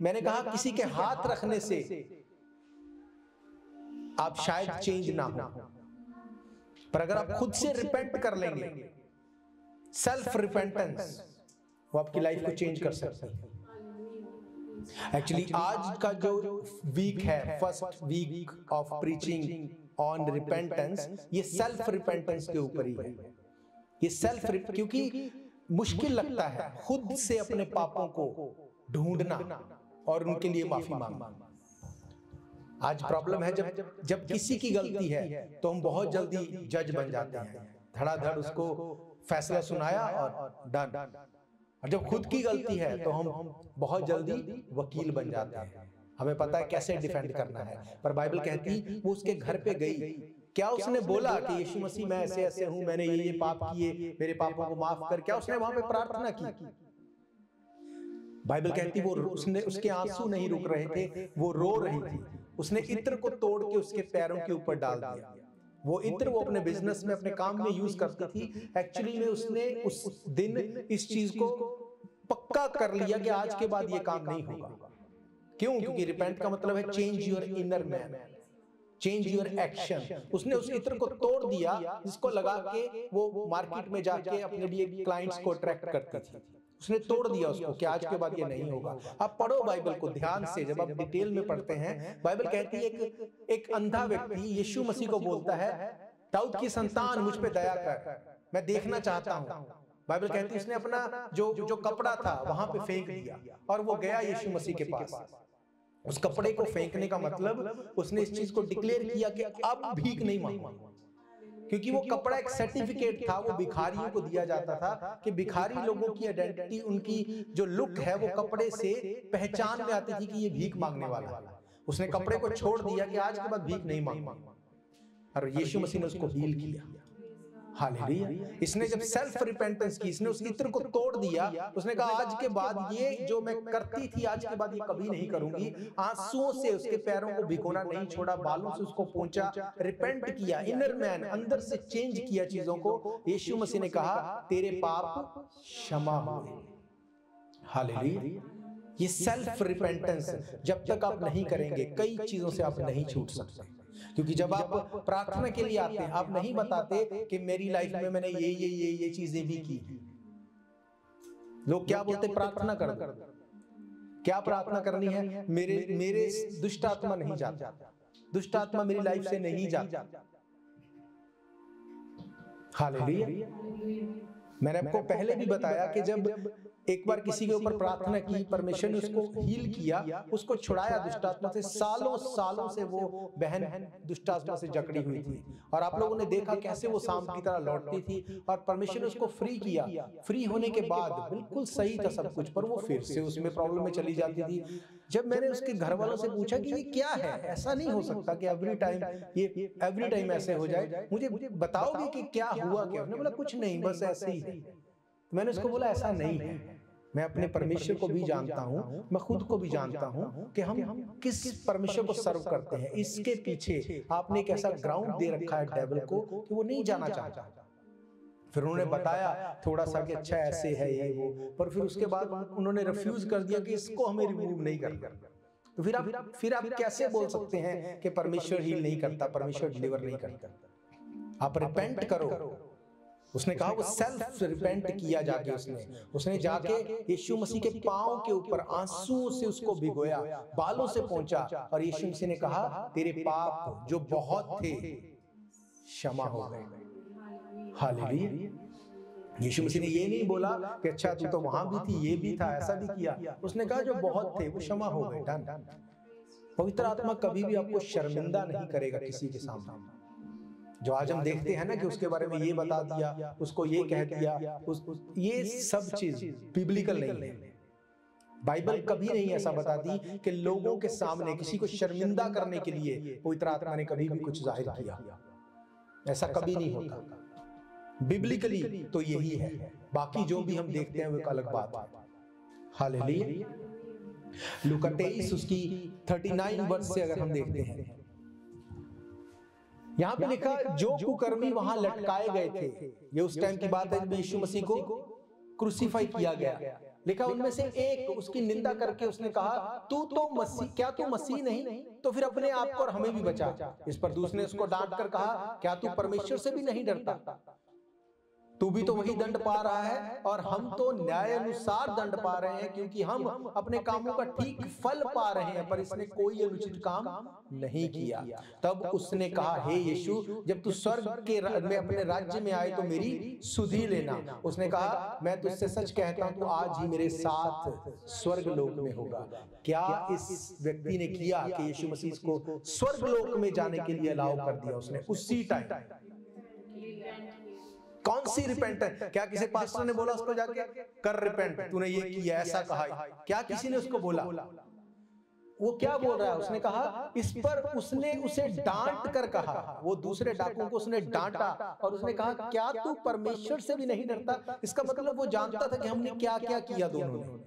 मैंने कहा किसी के हाथ रखने से आप शायद चेंज ना हो, पर अगर आप खुद से रिपेंट कर लेंगे, सेल्फ रिपेंटेंस, वो आपकी लाइफ को चेंज कर सकता है। एक्चुअली आज का जो वीक है, first week of preaching on repentance, ये सेल्फ रिपेंटेंस के ऊपर ही है। ये सेल्फ, क्योंकि मुश्किल लगता है खुद से अपने पापों को ढूंढना और उनके लिए माफी मांगना। आज प्रॉब्लम है जब किसी की गलती है तो हम बहुत जल्दी जज बन जाते हैं, धड़ाधड़ उसको फैसला सुनाया और डन। और जब खुद की गलती है तो हम बहुत जल्दी वकील बन जाते हैं, हमें पता है कैसे डिफेंड करना है। पर बाइबल कहती वो उसके घर पे गई, क्या उसने बोला कि यीशु मसीह मैं ऐसे ऐसे हूं, मैंने ये पाप किए, मेरे पापों को माफ कर? क्या उसने वहां पे प्रार्थना की? बाइबल कहती वो उसके आंसू नहीं रुक रहे थे, वो रो रही थी। उसने इत्र को तोड़ के उसके पैरों के ऊपर डाल दिया। वो इत्र वो अपने बिजनेस में, अपने काम में यूज करती थी। एक्चुअली में उसने उस दिन इस चीज को पक्का कर लिया कि आज के बाद ये काम नहीं होगा। क्यों? क्योंकि रिपेंट का मतलब है change your inner man, change your action. उसने उस इत्र को तोड़ दिया जिसको लगा के वो मार्केट में जाके अपने लिए क्लाइंट्स को अट्रैक्ट करती थी। उसने तोड़ दिया उसको कि आज के बाद ये नहीं होगा। आप पढ़ो बाइबल को ध्यान से, जब आप डिटेल में पढ़ते हैं, बाइबल कहती है एक अंधा व्यक्ति यीशु मसीह को बोलता है, दाऊद की संतान मुझ पे दया कर, मैं देखना चाहता हूं। बाइबल कहती है उसने अपना जो कपड़ा था वहां पे फेंक दिया और वो गया यीशु मसीह के पास। उस कपड़े को फेंकने का मतलब उसने इस चीज को डिक्लेयर किया कि अब भीख नहीं मांगूंगा। क्योंकि वो कपड़ा एक सर्टिफिकेट था, वो भिखारियों को दिया जाता था कि भिखारी लोगों की आइडेंटिटी, उनकी जो लुक है वो कपड़े से पहचान में आती थी कि ये भीख मांगने वाला है। उसने कपड़े को छोड़ दिया कि आज के बाद भीख नहीं मांगूंगा, और यीशु मसीह ने उसको हील किया। हालेलुया। इसने जब सेल्फ रिपेंटेंस की, इसने उस इत्र को तोड़ दिया, उसने कहा आज के बाद ये जो मैं करती थी आज के बाद ये कभी नहीं करूंगी। आंसुओं से उसके पैरों को भिगोना नहीं छोड़ा, बालों से उसको पोंछा, रिपेंट किया, इनर मैन अंदर से चेंज किया चीजों को। यीशु मसीह ने कहा तेरे पाप क्षमा हुए। हालेलुया। ये सेल्फ रिपेंटेंस जब तक आप नहीं करेंगे, कई चीजों से आप नहीं छूट सकते। क्योंकि जब आप प्रार्थना के लिए आते हैं, आप नहीं बताते कि मेरी लाइफ में मैंने ये चीजें भी की। लोग क्या बोलते, प्रार्थना कर दो। क्या प्रार्थना करनी है? मेरे दुष्ट आत्मा नहीं जाता, दुष्ट आत्मा मेरी लाइफ से नहीं जाता। हालेलुया। मैंने आपको पहले भी बताया कि जब एक बार किसी के ऊपर प्रार्थना की, परमेश्वर ने उसको हील किया, उसको छुड़ाया दुष्टात्मा से। सालों से वो बहन दुष्टात्मा से जकड़ी हुई थी, और आप लोगों ने देखा कैसे वो सांप की तरह लौटती थी, और परमेश्वर ने उसको फ्री किया। फ्री होने के बाद बिल्कुल सही था सब कुछ, पर वो फिर से उसमें प्रॉब्लम में चली जाती थी। जब मैंने उसके घर वालों से पूछा कि ये क्या है, ऐसा नहीं हो सकता कि एवरी टाइम ऐसे हो जाए, मुझे बताओगे कि क्या हुआ? क्या? उसने बोला कुछ नहीं, बस ऐसे ही है। मैंने उसको बोला ऐसा नहीं है, मैं अपने परमेश्वर को भी जानता हूं, मैं खुद को भी जानता हूं कि हम किस परमेश्वर को सर्व करते हैं। इसके पीछे आपने एक ऐसा ग्राउंड दे रखा है डेविल को कि वो नहीं जाना चाहता। फिर उन्होंने बताया थोड़ा सा कि अच्छा ऐसे है ये वो, पर फिर उसके बाद उन्होंने रिफ्यूज कर दिया कि इसको हमें रिमूव नहीं करना। तो फिर आप कैसे बोल सकते हैं कि परमेश्वर हील नहीं करता, परमेश्वर डिलीवर नहीं करता? आप रिपेंट करो। उसने कहा वो सेल्फ रिपेंट किया जाके, उसने जाके यीशु मसीह के पांव के ऊपर आंसुओं से उसको भिगोया, बालों से पोंछा, और यीशु मसीह ने कहा तेरे पाप जो बहुत थे क्षमा हो गए। हालेलुया। यीशु मसीह ने ये नहीं बोला कि अच्छा तू तो वहां भी थी, ये भी था, ऐसा भी किया। उसने कहा जो बहुत थे वो क्षमा हो गए, डन। पवित्र आत्मा कभी भी आपको शर्मिंदा नहीं करेगा किसी के सामने। जो आज हम देखते हैं ना कि उसके बारे में ये बता दिया, उसको ये कह दिया, ये सब चीज बिब्लिकल नहीं है। बाइबल कभी नहीं ऐसा बताती कि लोगों के सामने किसी को शर्मिंदा करने के लिए पवित्र आत्मा ने कभी भी कुछ जाहिर किया। ऐसा कभी नहीं होता। बिब्लिकली तो यही है, बाकी जो भी हम देखते हैं वो एक अलग बात है। हालेलुया। लूका 23 उसकी 39 वर्ष से अगर हम देखते हैं, यहां पे लिखा जो कुकर्मी वहां लटकाए गए थे, ये उस टाइम की बात है जब यीशु मसीह को क्रूसीफाई किया गया। लिखा उनमें से एक उसकी निंदा करके उसने कहा तू तो मसीह, क्या तू मसीह नहीं? तो फिर अपने आप को और हमें भी बचा। इस पर दूसरे ने उसको डांट कर कहा क्या तू परमेश्वर से भी नहीं डरता? तू भी तो वही दंड पा रहा है और हम तो न्याय अनुसार दंड पा रहे हैं, क्योंकि हम अपने कामों का ठीक फल पा रहे हैं, पर इसने कोई अनुचित काम नहीं किया। तब उसने कहा हे यीशु, जब तू स्वर्ग में अपने राज्य में आए तो मेरी सुधि लेना। उसने कहा मैं तुझसे सच कहता हूं तू आज ही मेरे साथ स्वर्ग लोक में होगा। क्या इस व्यक्ति ने किया कि यीशु मसीह को स्वर्ग लोक में जाने के लिए अलाउ कर दिया? उसने उसी टाइम कौन सी रिपेंटेंस? क्या किसी पास्टर ने बोला उसको जाके कर रिपेंट, तूने ये किया, ऐसा कहा? क्या किसी ने उसको बोला? वो क्या बोल रहा है? उसने कहा इस पर उसने उसे डांट कर कहा, वो दूसरे डाकुओं को उसने डांटा और उसने कहा क्या तू परमेश्वर से भी नहीं डरता? इसका मतलब वो जानता था कि हमने क्या क्या किया दोनों ने।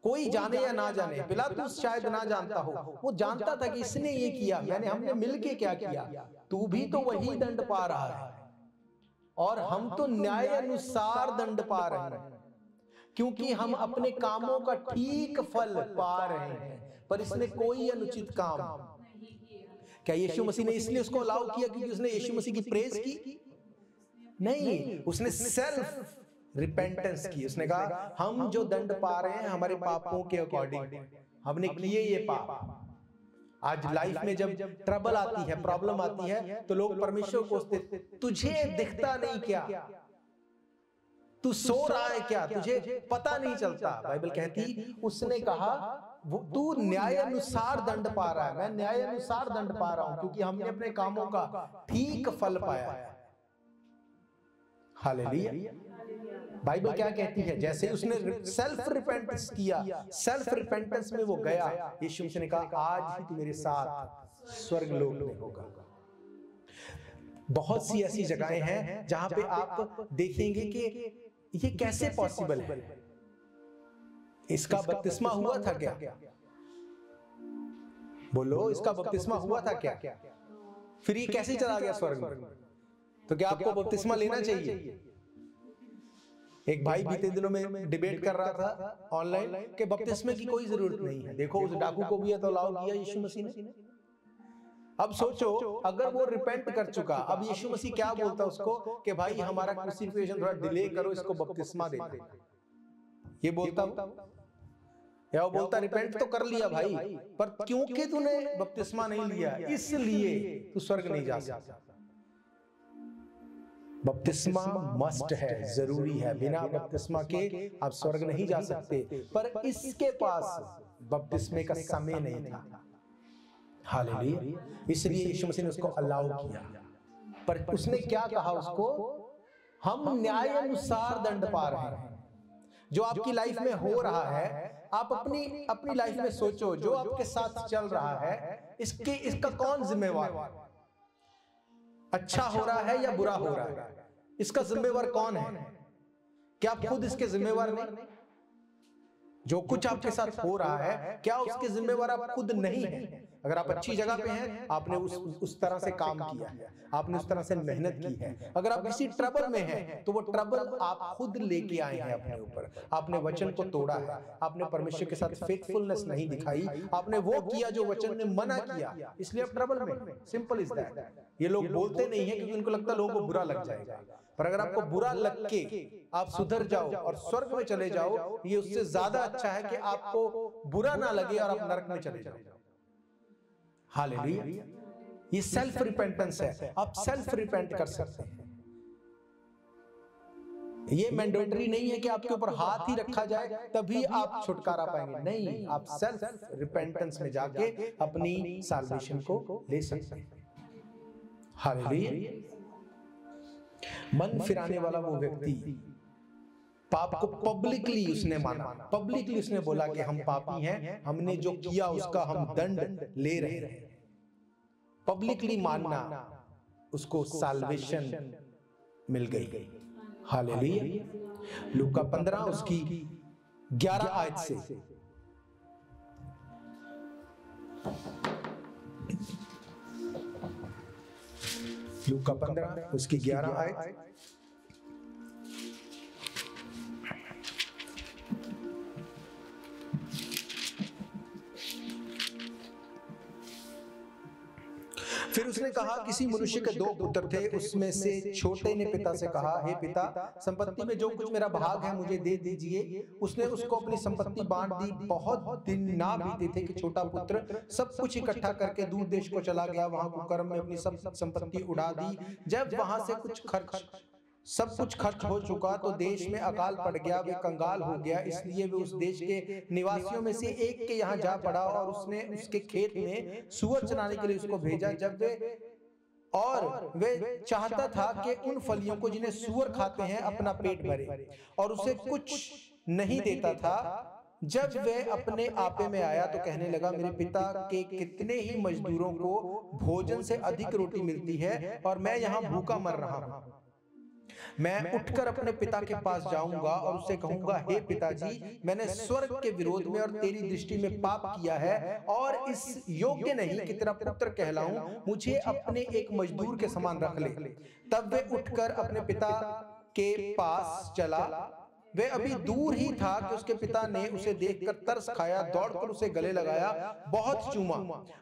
कोई जाने या ना जाने, पिलातुस शायद ना जानता हो, वो जानता था कि इसने ये किया, हमने मिलके क्या किया। तू भी तो वही दंड पा रहा है और हम तो न्याय अनुसार दंड पा रहे हैं, क्योंकि हम अपने कामों का ठीक फल पा रहे हैं, पर इसने कोई अनुचित काम। क्या यीशु मसीह ने इसलिए उसको अलाउ किया क्योंकि उसने यीशु मसीह की प्रेज की? नहीं, उसने सेल्फ रिपेंटेंस की। उसने कहा हम जो दंड पा रहे हैं हमारे पापों के अकॉर्डिंग हमने किए ये पाप। आज लाइफ में जब ट्रबल आती है, प्रॉब्लम आती है, तो लोग परमेश्वर को कोसते, तुझे दिखता नहीं क्या? तू सो रहा है क्या? तुझे पता नहीं चलता? बाइबल कहती उसने कहा तू न्याय अनुसार दंड पा रहा है, मैं न्याय अनुसार दंड पा रहा हूं क्योंकि हमने अपने कामों का ठीक फल पाया है। हालेलुया। बाइबल क्या कहती है? जैसे उसने सेल्फ रिपेंटेंस किया, सेल्फ रिपेंटेंस में वो गया, यीशु मसीह ने कहा आज ही तू मेरे साथ स्वर्ग लोक में होगा। बहुत सी ऐसी जगहें हैं जहां पे आप देखेंगे कि ये कैसे पॉसिबल है। इसका बपतिस्मा हुआ था क्या? बोलो, इसका बपतिस्मा हुआ था क्या? फिर ये कैसे चला गया स्वर्ग में? तो क्या आपको बपतिस्मा लेना चाहिए? एक भाई बीते दिनों में डिबेट कर रहा था ऑनलाइन कि बपतिस्मे की कोई जरूरत नहीं है। देखो उस डाकू को भी तो अलाउ किया यीशु मसीह ने। अब सोचो अगर वो रिपेंट कर चुका, अब यीशु मसीह क्या बोलता उसको कि भाई हमारा क्रूसिफिक्शन थोड़ा डिले करो, इसको बपतिस्मा दे दे। ये बोलता या वो बोलता रिपेंट तो कर लिया भाई, पर क्योंकि तूने बपतिस्मा नहीं लिया इसलिए तू स्वर्ग नहीं जा सकता। बपतिस्मा मस्ट है, जरूरी है। बिना बपतिस्मा के आप स्वर्ग नहीं जा सकते, पर इसके पास बपतिस्मे का समय नहीं था। हालेलुया। इसलिए यीशु मसीह ने उसको अलाउ किया। पर उसने क्या कहा उसको? हम न्याय अनुसार दंड पा रहे हैं। जो आपकी लाइफ में हो रहा है, आप अपनी लाइफ में सोचो, जो आपके साथ चल रहा है इसका कौन जिम्मेवार है? अच्छा हो रहा है या बुरा हो रहा है, इसका जिम्मेवार कौन है? क्या आप खुद इसके जिम्मेवार नहीं? जो कुछ आपके साथ हो रहा है क्या उसके जिम्मेवार आप खुद नहीं हैं? अगर आप अच्छी जगह पे हैं, आपने उस तरह से काम किया है, आपने उस तरह से मेहनत की है। अगर आप किसी ट्रबल में हैं, तो वो ट्रबल आप खुद लेके आए हैं अपने ऊपर। आपने वचन को तोड़ा है, आपने परमेश्वर के साथ फेथफुलनेस नहीं दिखाई, आपने वो किया जो वचन ने मना किया, इसलिए आप ट्रबल में। Simple is that. ये लोग बोलते नहीं है क्योंकि उनको लगता है लोगों को बुरा लग जाएगा, पर अगर आपको बुरा लग के आप सुधर जाओ और स्वर्ग में चले जाओ, ये उससे ज्यादा अच्छा है कि आपको बुरा ना लगे और आप नरक में चले जाओ। हालेलुया। ये सेल्फ रिपेंटेंस है, आप सेल्फ रिपेंट कर सकते हैं। ये मैंडेटरी नहीं है कि आपके ऊपर हाथ ही रखा जाए तभी आप छुटकारा पाएंगे, नहीं, आप सेल्फ रिपेंटेंस में जाके अपनी सैल्वेशन को ले सकते हैं। हालेलुया। मन फिराने वाला वो व्यक्ति पाप को पब्लिकली उसने माना, पब्लिकली उसने बोला कि हम पापी हैं, हमने जो किया उसका हम दंड ले रहे हैं। पब्लिकली मानना, उसको सैल्वेशन मिल गई। हालेलुया। लूका 15 उसकी 11 आयत से लूका 15 उसकी 11 आयत। फिर उसने कहा, किसी मनुष्य के 2 पुत्र थे, उसमें से छोटे ने पिता से कहा, हे पिता, संपत्ति में जो कुछ मेरा भाग है मुझे दे दीजिए। उसने उसको अपनी संपत्ति बांट दी। बहुत दिन ना बीते थे कि छोटा पुत्र सब कुछ इकट्ठा करके दूर देश को चला गया। वहां कुकर्म में अपनी सब संपत्ति उड़ा दी। जब वहां से सब कुछ खर्च हो चुका तो देश में अकाल पड़ गया, वे कंगाल हो गया। इसलिए वे उस देश के निवासियों में से एक के यहाँ जा पड़ा और उसने उसके खेत में सूअर चराने के लिए उसको भेजा। जब वे चाहता था कि उन फलियों को जिन्हें सूअर खाते हैं अपना पेट भरे, और उसे कुछ नहीं देता था। जब वे अपने आपे में आया तो कहने लगा, मेरे पिता के कितने ही मजदूरों को भोजन से अधिक रोटी मिलती है और मैं यहाँ भूखा मर रहा हूँ। मैं उठकर अपने पिता के पास जाऊंगा और उससे कहूंगा, हे पिताजी, मैंने स्वर्ग के विरोध में और तेरी दृष्टि में पाप किया है और इस योग्य नहीं कि तेरा पुत्र कहलाऊं। मुझे अपने एक मजदूर के समान रख ले। तब वे उठकर अपने पिता के पास चला। वे अभी दूर ही था कि उसके पिता ने उसे देखकर तरस खाया, दौड़कर उसे गले लगाया, बहुत चूमा।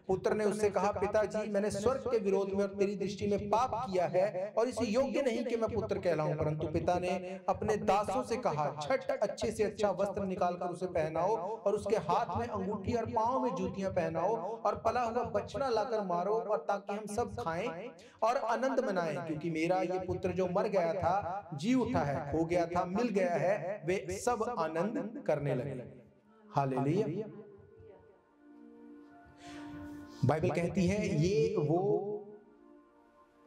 पुत्र ने उससे कहा, पिताजी, मैंने स्वर्ग के विरोध में और तेरी दृष्टि में पाप किया है और इसे योग्य नहीं कि मैं पुत्र कहलाऊं। परंतु पिता ने अपने दासों से कहा, झट अच्छे से अच्छा वस्त्र निकालकर उसे पहनाओ और उसके हाथ में अंगूठी और पांव में जूतियां पहनाओ और पला हुआ बछड़ा लाकर मारो, और ताकि हम सब खाएं और आनंद मनाएं। क्योंकि मेरा ये पुत्र जो मर गया था जी उठा है, खो गया था मिल गया है। वे सब आनंद करने लगे। हालेलुया। बाइबल कहती है ये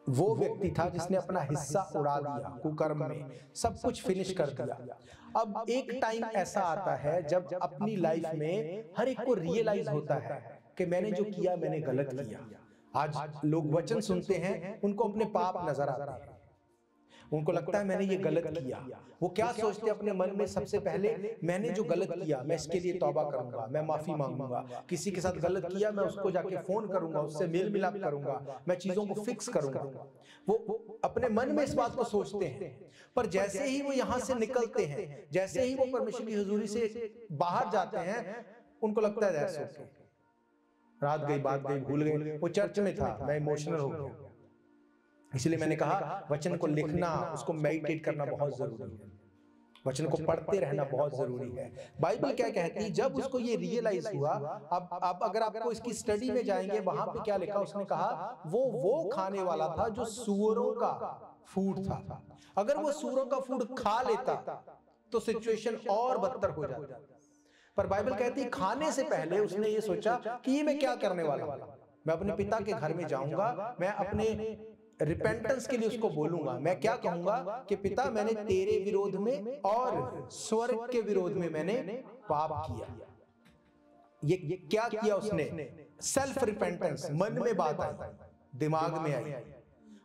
वो व्यक्ति था जिसने अपना हिस्सा उड़ा दिया, कुकर्म में सब कुछ फिनिश कर दिया। अब एक टाइम ऐसा आता है जब अपनी लाइफ में हर एक को रियलाइज होता है कि मैंने जो किया मैंने गलत किया। आज लोग वचन सुनते हैं, उनको अपने पाप नजर आते हैं, उनको लगता है मैंने ये गलत किया। वो क्या सोचते हैं अपने मन में, सबसे पहले मैंने जो गलत किया मैं इसके लिए तौबा करूंगा, मैं माफी मांगूंगा। किसी के साथ गलत किया मैं उसको जाके फोन करूंगा, उससे मेल मिलाप करूंगा, मैं चीजों को फिक्स करूंगा। वो अपने मन में इस बात को सोचते हैं। पर जैसे ही वो यहां से निकलते हैं, जैसे ही वो परमेश्वर की हुजूरी से बाहर जाते हैं, उनको लगता है दैट्स ओके, रात गई बात गई, भूल गए। वो चर्च में था, मैं इमोशनल हो गया। इसलिए मैंने कहा वचन को लिखना, उसको मेडिटेट करना बहुत जरूरी है, वचन को पढ़ते रहना बहुत जरूरी है। बाइबल क्या कहती है, जब उसको ये रियलाइज हुआ, अब अगर आपको इसकी स्टडी में जाएंगे, वहां पे क्या लिखा, उसने कहा वो खाने वाला था जो सूअरों का फूड था। अगर वो सूअरों का फूड खा लेता तो सिचुएशन और बदतर हो जाती। पर बाइबल कहती है खाने से पहले उसने ये सोचा कि ये मैं क्या करने वाला हूं, मैं अपने पिता के घर में जाऊंगा, मैं अपने रिपेंटेंस के लिए उसको बोलूंगा। मैं क्या कहूंगा कि पिता, मैंने तेरे विरोध में और स्वर्ग के विरोध में मैंने पाप किया। ये क्या किया उसने? Self repentance. मन में बात आई, दिमाग में आई,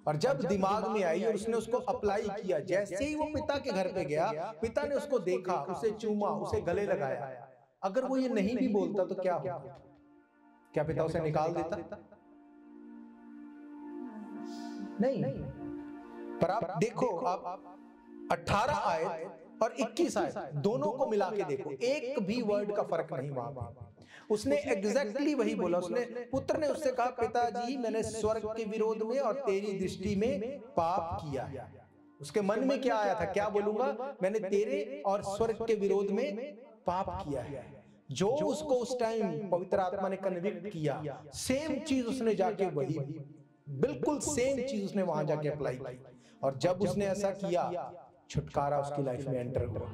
और जब दिमाग में आई और उसने उसको अप्लाई किया, जैसे ही वो पिता के घर पे गया, पिता ने उसको देखा, उसे चूमा, उसे गले लगाया। अगर वो ये नहीं भी बोलता तो क्या होता? क्या पिता उसे निकाल देता? नहीं। पर आप देखो, आप 18 आयत और 21 आयत दोनों को मिला के देखो, एक भी वर्ड का फर्क नहीं वहां। उसने एग्जैक्टली वही बोला। उसने, पुत्र ने उससे कहा, पिताजी, मैंने स्वर्ग के विरोध में और तेरी दृष्टि में पाप किया है। उसके मन में क्या आया था? क्या बोलूंगा? मैंने तेरे और स्वर्ग के विरोध में पाप किया है। जो उसको उस टाइम पवित्र आत्मा ने कन्विक्ट किया, सेम चीज उसने जाके वही, बिल्कुल सेम चीज उसने वहां जाके अप्लाई की। और जब उसने ऐसा किया छुटकारा उसकी लाइफ में एंटर हुआ।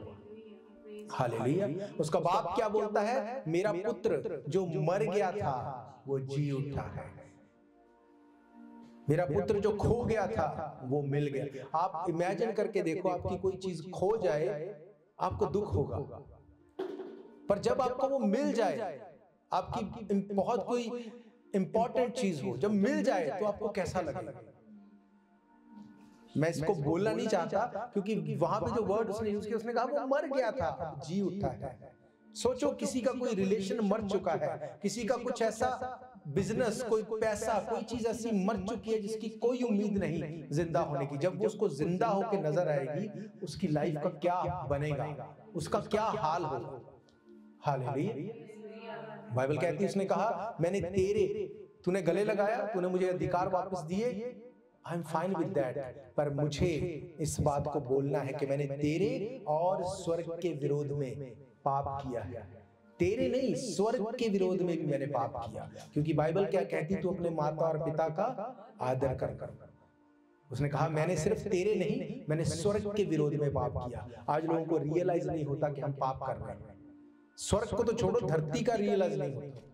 हालेलुया। उसका बाप क्या बोलता है? मेरा पुत्र जो मर गया था वो जी उठा है, मेरा पुत्र जो खो गया था वो मिल गया। आप इमेजिन करके देखो, आपकी कोई चीज खो जाए आपको दुख होगा, पर जब आपको वो मिल जाए, आपकी बहुत कोई इंपॉर्टेंट चीज हो, जब मिल जाए तो आपको कैसा लगेगा? मैं इसको बोलना नहीं चाहता क्योंकि वहां पे जो वर्ड उसने यूज किया, उसने कहा वो मर गया था अब जी उठा है। सोचो, किसी का कोई रिलेशन मर चुका है, किसी का कुछ ऐसा बिजनेस, कोई पैसा, कोई चीज ऐसी मर चुकी है जिसकी कोई उम्मीद नहीं जिंदा होने की। जब वो उसको जिंदा होकर नजर आएगी, उसकी लाइफ का क्या बनेगा, उसका क्या हाल होगा। हालेलुया। बाइबल कहती है, उसने कहा मैंने तूने गले लगाया, तूने मुझे अधिकार वापस दिए, I am fine with that, पर मुझे इस बात को बोलना है कि मैंने तेरे और स्वर्ग के विरोध में पाप किया है। तेरे नहीं, स्वर्ग के विरोध में भी मैंने पाप किया। क्योंकि बाइबल क्या कहती, तू अपने माता और पिता का आदर कर। उसने कहा मैंने सिर्फ तेरे नहीं, मैंने स्वर्ग के विरोध में पाप किया। आज लोगों को रियलाइज नहीं होता कि हम पाप कर रहे हैं। स्वर्ग को तो छोड़ो, धरती का रियलाइज नहीं होता।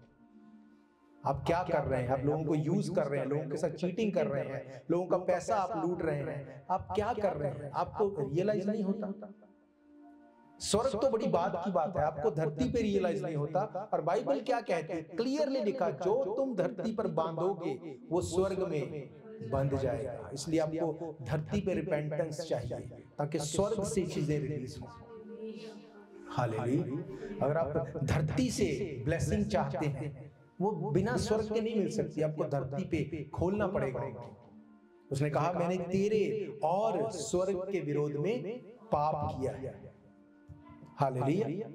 आप क्या कर रहे हैं? आप लोगों को यूज कर रहे हैं, लोगों के साथ चीटिंग कर रहे हैं, लोगों का पैसा आप लूट रहे हैं, आप क्या कर रहे हैं? आपको रियलाइज नहीं होता। स्वर्ग तो बड़ी बात की बात है, आपको धरती पे रियलाइज नहीं होता। और बाइबल क्या कहती है? क्लियरली लिखा, जो तुम धरती पर बांधोगे वो स्वर्ग में बंध जाएगा। इसलिए आपको धरती पे रिपेंटेंस चाहिए ताकि स्वर्ग से चीजें रिलीज हो। हालेलुया। अगर आप धरती से ब्लेसिंग चाहते हैं, वो बिना स्वर्ग के नहीं मिल सकती, आपको धरती पे खोलना पड़ेगा। उसने कहा मैंने तेरे और स्वर्ग के विरोध में पाप किया है। हालेलुया।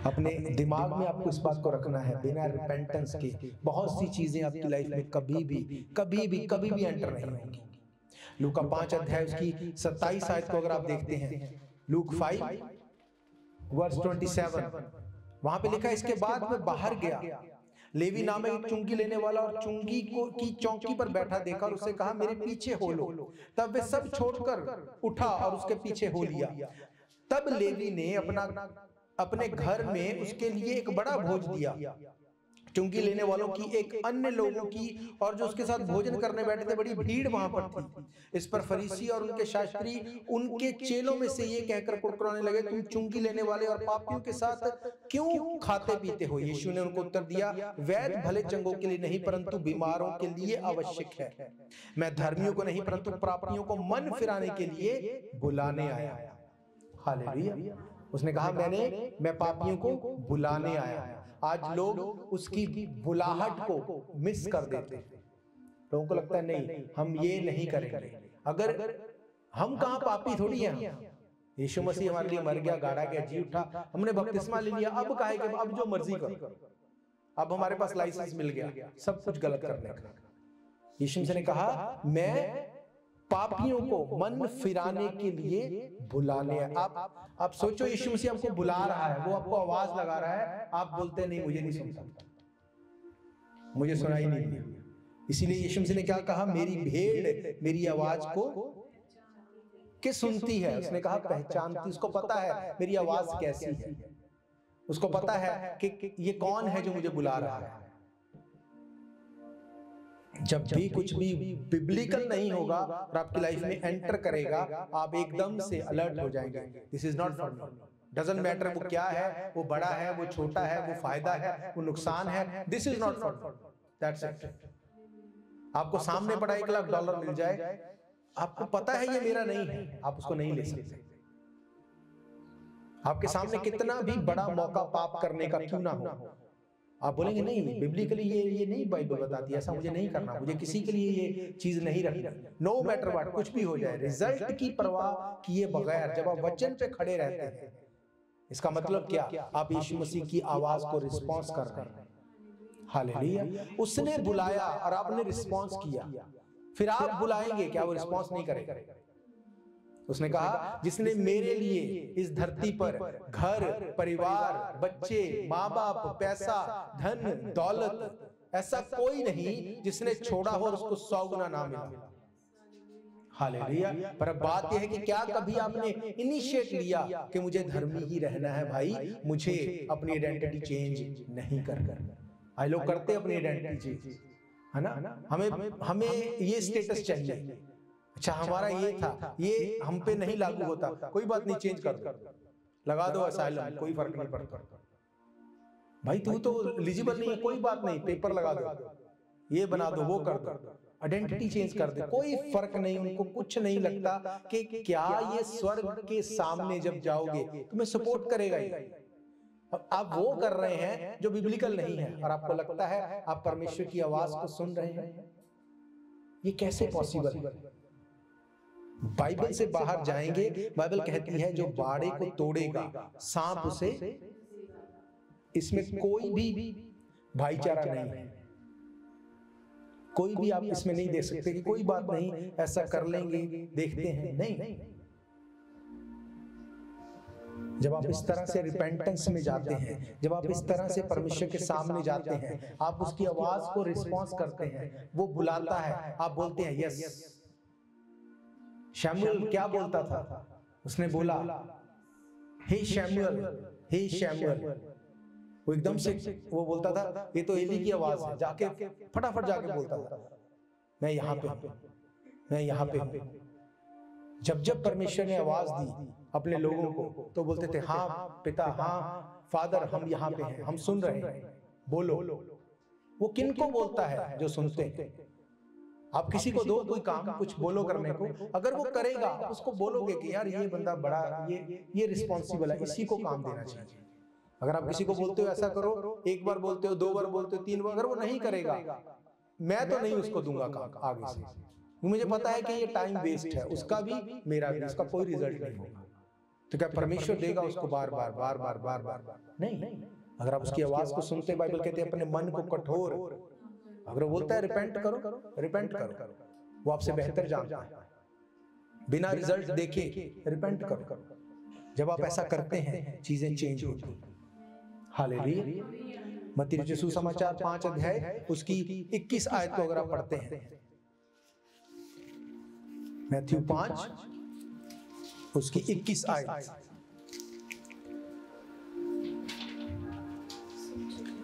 अपने दिमाग में आपको इस बात को रखना है, बिना रिपेंटेंस के बहुत सी चीजें आपकी लाइफ में कभी भी एंटर नहीं होंगी। लूका 5 अध्याय उसकी 27 आयत को अगर आप देखते हैं, लूक 5 वर्स 27, वहां पे लिखा है, इसके बाद मैं बाहर गया, लेवी नाम एक चुंगी लेने वाला और चुंगी की चौकी पर बैठा देखा और उससे कहा मेरे पीछे हो लो। तब वे सब छोड़कर उठा और उसके पीछे हो लिया। तब लेवी ने अपने घर में उसके लिए एक बड़ा भोज दिया, चुंगी लेने वालों की, एक अन्य लोगों की, और जो उसके साथ भोजन करने बैठे थे बड़ी भीड़ वहां पर थी। इस पर फरीसी और उनके शास्त्री उनके चेलों में से ये कहकर कुड़कुड़ाने लगे, तुम चुंगी लेने वाले और पापियों के साथ क्यों खाते पीते हो? यीशु ने उनको उत्तर दिया, वैद्य भले चंगों के लिए नहीं परंतु बीमारों के लिए आवश्यक है। मैं धर्मियों को नहीं परंतु पापियों को मन फिराने के लिए बुलाने आया। हालेलुया। उसने कहा मैं पापियों को बुलाने आया। आज लोग उसकी बुलाहट को मिस कर देते हैं। लोगों को लगता है नहीं, हम ये नहीं करेंगे। अगर हम कहां पापी थोड़ी हैं, यीशु मसीह हमारे लिए मर गया, गाड़ा गया, जी उठा, हमने बपतिस्मा ले लिया, अब काहे कि अब जो मर्जी करो, अब हमारे पास लाइसेंस मिल गया सब कुछ गलत करने का। यीशु मसीह ने कहा मैं पापियों को मन फिराने के लिए बुलाने। आप सोचो, यीशु मसीह आपको बुला रहा है, वो आपको आवाज लगा रहा है, आप बोलते नहीं मुझे नहीं सुनता, मुझे सुनाई नहीं दिया। इसीलिए यीशु मसीह ने क्या कहा, मेरी भेड़ मेरी आवाज को किस सुनती है? उसने कहा पहचानती, उसको पता है मेरी आवाज कैसी है, उसको पता है कि ये कौन है जो मुझे बुला रहा है। जब भी कुछ भी बिब्लिकल नहीं होगा और आपकी लाइफ में एंटर करेगा, आप एकदम से अलर्ट हो जाएंगे। This is not for me. Doesn't matter वो क्या है, वो बड़ा है, वो छोटा है, वो फायदा है, वो नुकसान है, this is not for me, that's it. आपको सामने पड़ा $1,00,000 मिल जाए, आपको पता है ये मेरा नहीं है, आप उसको नहीं ले सकते। आपके सामने कितना भी बड़ा मौका पाप करने का क्यों ना हो, आप बोलेंगे नहीं बिब्लिकली ये नहीं बाइबल बताती, ऐसा मुझे नहीं करना, मुझे किसी के लिए ये चीज नहीं रखनी। नो मैटर व्हाट, कुछ भी हो जाए, रिजल्ट की परवाह किए बगैर जब आप वचन पे खड़े रहते हैं, इसका मतलब क्या, आप यीशु मसीह की आवाज को रिस्पॉन्स कर रहे हैं। हालेलुया। उसने बुलाया और आपने रिस्पॉन्स किया, फिर आप बुलाएंगे, क्या वो रिस्पॉन्स नहीं करेगा? उसने कहा जिसने मेरे लिए इस धरती पर घर, परिवार, बच्चे, माँ बाप, पैसा, धन, दौलत, ऐसा कोई नहीं जिसने छोड़ा हो और उसको 100 गुना ना मिला। हालेलुया। पर अब बात यह है कि क्या कभी आपने इनिशिएट लिया कि मुझे धर्मी ही रहना है भाई, मुझे अपनी आइडेंटिटी चेंज नहीं करना। आई लोग करते अपनी आइडेंटिटी चेंज, है ना, हमें ये स्टेटस चाहिए, अच्छा हमारा ये था, ये हम पे नहीं लागू होता, कोई बात नहीं, चेंज कर दो, लगा दो असाइलम, कोई फर्क नहीं पड़ता। भाई तू तो एलिजिबल नहीं है, कोई बात नहीं, पेपर लगा दो, ये बना दो, वो कर दो, आइडेंटिटी चेंज कर दे, कोई फर्क नहीं, उनको कुछ नहीं लगता कि क्या ये स्वर्ग के सामने जब जाओगे तुम्हें सपोर्ट करेगा ये। आप वो कर रहे हैं जो बिब्लिकल नहीं है, और आपको लगता है आप परमेश्वर की आवाज को सुन रहे हैं। ये कैसे पॉसिबल है? बाइबल से बाहर जाएंगे, बाइबल कहती है जो बाड़े को तोड़ेगा सांप उसे, इसमें कोई भी भाईचारा नहीं है, कोई भी आप इसमें नहीं देख सकते कि कोई बात नहीं ऐसा कर लेंगे, देखते हैं, नहीं। जब आप इस तरह से रिपेंटेंस में जाते हैं, जब आप इस तरह से परमेश्वर के सामने जाते हैं, आप उसकी आवाज को रिस्पॉन्स करते हैं, वो बुलाता है, आप बोलते हैं यस। शमूएल क्या बोलता था? उसने बोला हे शमूएल, हे शमूएल। वो एकदम से वो बोलता था ये तो एली की आवाज है, जाके फटाफट जाके बोलता था मैं यहाँ पे हूं, मैं यहाँ पे हूं। जब जब परमेश्वर ने आवाज दी अपने लोगों को तो बोलते थे हाँ पिता, हाँ फादर, हम यहाँ पे हैं, हम सुन रहे हैं, बोलो। वो किनको बोलता है? जो सुनते हैं। आप किसी को दो कोई काम, कुछ बोलो करने को, अगर वो करेगा उसको बोलोगे कि यार ये बंदा बड़ा, ये रिस्पॉन्सिबल है, इसी को काम देना चाहिए। अगर आप किसी को बोलते हो ऐसा करो, एक बार बोलते हो, 2 बार बोलते हो, 3 बार, अगर वो नहीं करेगा, मैं तो नहीं उसको दूंगा काम आगे से, मुझे पता है कि ये टाइम वेस्ट है, उसका भी मेरा भी, उसका कोई रिजल्ट नहीं होगा। तो क्या परमेश्वर देगा उसको बार बार बार बार बार बार? नहीं। अगर आप उसकी आवाज को सुनते, बाइबल कहते हैं अपने मन को कठोर, अगर वो बोलता है रिपेंट करो, रिपेंट करो, वो आपसे बेहतर जानता है, बिना रिजल्ट देखे रिपेंट करो। जब आप ऐसा करते हैं चीजें चेंज होती। हालेलुया। मत्ती रचित सुसमाचार 5 अध्याय उसकी 21 आयत को अगर आप पढ़ते हैं, मैथ्यू 5 उसकी 21 आयत,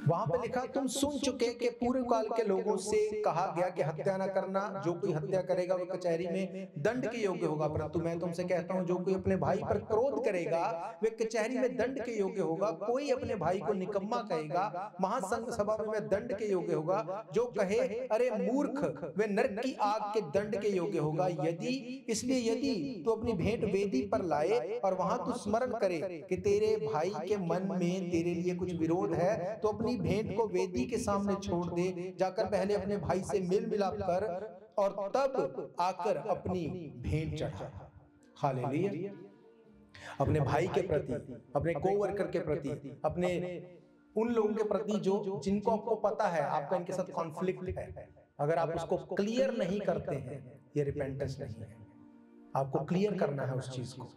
वहां पे लिखा तुम सुन चुके कि पूर्व काल के लोगों से कहा गया कि हत्या न करना, जो कोई हत्या करेगा वह कचहरी में दंड के योग्य होगा, परंतु मैं तुमसे कहता हूं जो कोई अपने भाई पर क्रोध करेगा वह कचहरी में दंड के योग्य होगा। कोई अपने भाई को निकम्मा कहेगा महासंघ सभा में वह दंड के योग्य होगा। जो कहे अरे मूर्ख वह नरक की आग के दंड के योग्य होगा। यदि तू अपनी भेंट वेदी पर लाए और वहां तू स्मरण करे कि तेरे भाई के मन में तेरे लिए कुछ विरोध है, तो अपनी भेंट को वेदी के सामने छोड़ दे, जाकर पहले अपने भाई से मेल मिलाप कर और तब आकर अपनी भेंट चढ़ा। हालेलुया। अपने भाई के प्रति, अपने कोवर्कर के प्रति, अपने उन लोगों के प्रति जो जिनको आपको पता है आपका इनके साथ कॉन्फ्लिक्ट है, अगर आप उसको क्लियर नहीं करते हैं, ये रिपेंटेंस नहीं है। आपको क्लियर करना है उस चीज को।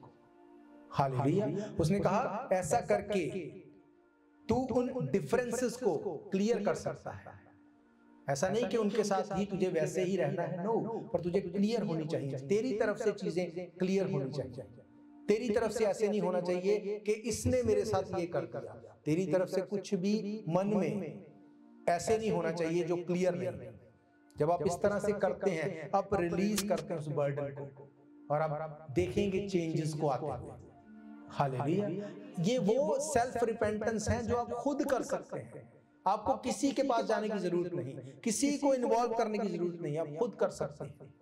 हालेलुया। उसने कहा ऐसा करके तू उन डिफरेंसेस को क्लियर कर सकता है। ऐसा नहीं कि उनके साथ ही तुझे वैसे ही रहना है, नो, पर तुझे क्लियर होनी चाहिए, तेरी तरफ से चीजें क्लियर होनी चाहिए। तेरी तरफ से ऐसे नहीं होना चाहिए कि इसने मेरे साथ ये कर दिया। तेरी तरफ से कुछ भी मन में ऐसे नहीं होना चाहिए जो क्लियर नहीं। जब आप इस तरह से करते हैं, आप रिलीज करते हैं उस बर्डन को, और आप देखेंगे चेंजेस को आते हुए। हालेलुया। ये वो सेल्फ रिपेंटेंस है जो आप खुद कर सकते हैं। आपको किसी के पास जाने की जरूरत नहीं, किसी को इन्वॉल्व करने की जरूरत नहीं, आप खुद कर सकते हैं।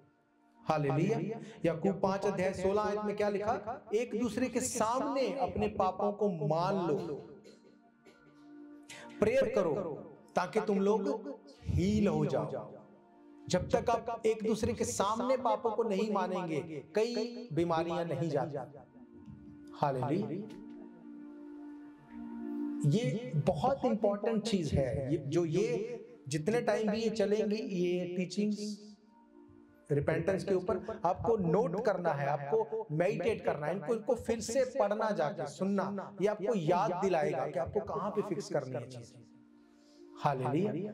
हालेलुया। याकूब 5 अध्याय 16 आयत में क्या लिखा? एक दूसरे के सामने अपने पापों को मान लो, प्रेयर करो ताकि तुम लोग हील हो जाओ। जब तक आप एक दूसरे के सामने पापों को नहीं मानेंगे, कई बीमारियां नहीं जाती। हालेलुया। ये बहुत इंपॉर्टेंट चीज है, ये जितने टाइम भी ये चलेंगी, ये टीचिंग्स रिपेंटेंस के ऊपर आपको नोट करना है, आपको मेडिटेट करना है, इनको फिर से पढ़ना, जाके सुनना, ये आपको याद दिलाएगा कि आपको कहाँ पे फिक्स करनी है चीज। हालेलुया।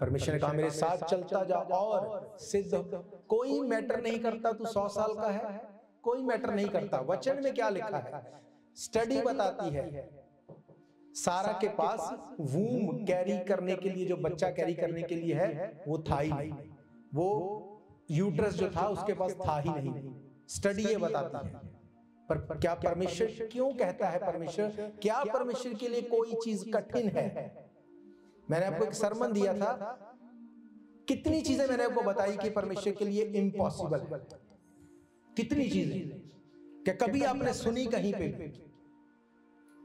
परमेश्वर ने कहा मेरे साथ चलता जा और सिद्ध हो। कोई मैटर नहीं करता तू 100 साल का है, कोई मैटर नहीं करता। वचन में क्या लिखा है? स्टडी बताती है सारा के पास वूम कैरी करने के लिए, जो बच्चा कैरी करने के लिए है, वो था ही नहीं, वो यूट्रस जो था उसके पास था ही नहीं। स्टडी ये बताती है। पर क्या परमेश्वर क्यों कहता है? परमेश्वर क्या परमेश्वर के लिए कोई चीज कठिन है? मैंने आपको एक सरमन दिया था, कितनी चीजें मैंने आपको बताई कि परमेश्वर के लिए इम्पॉसिबल है। कितनी चीजें क्या कभी आपने सुनी कहीं पे?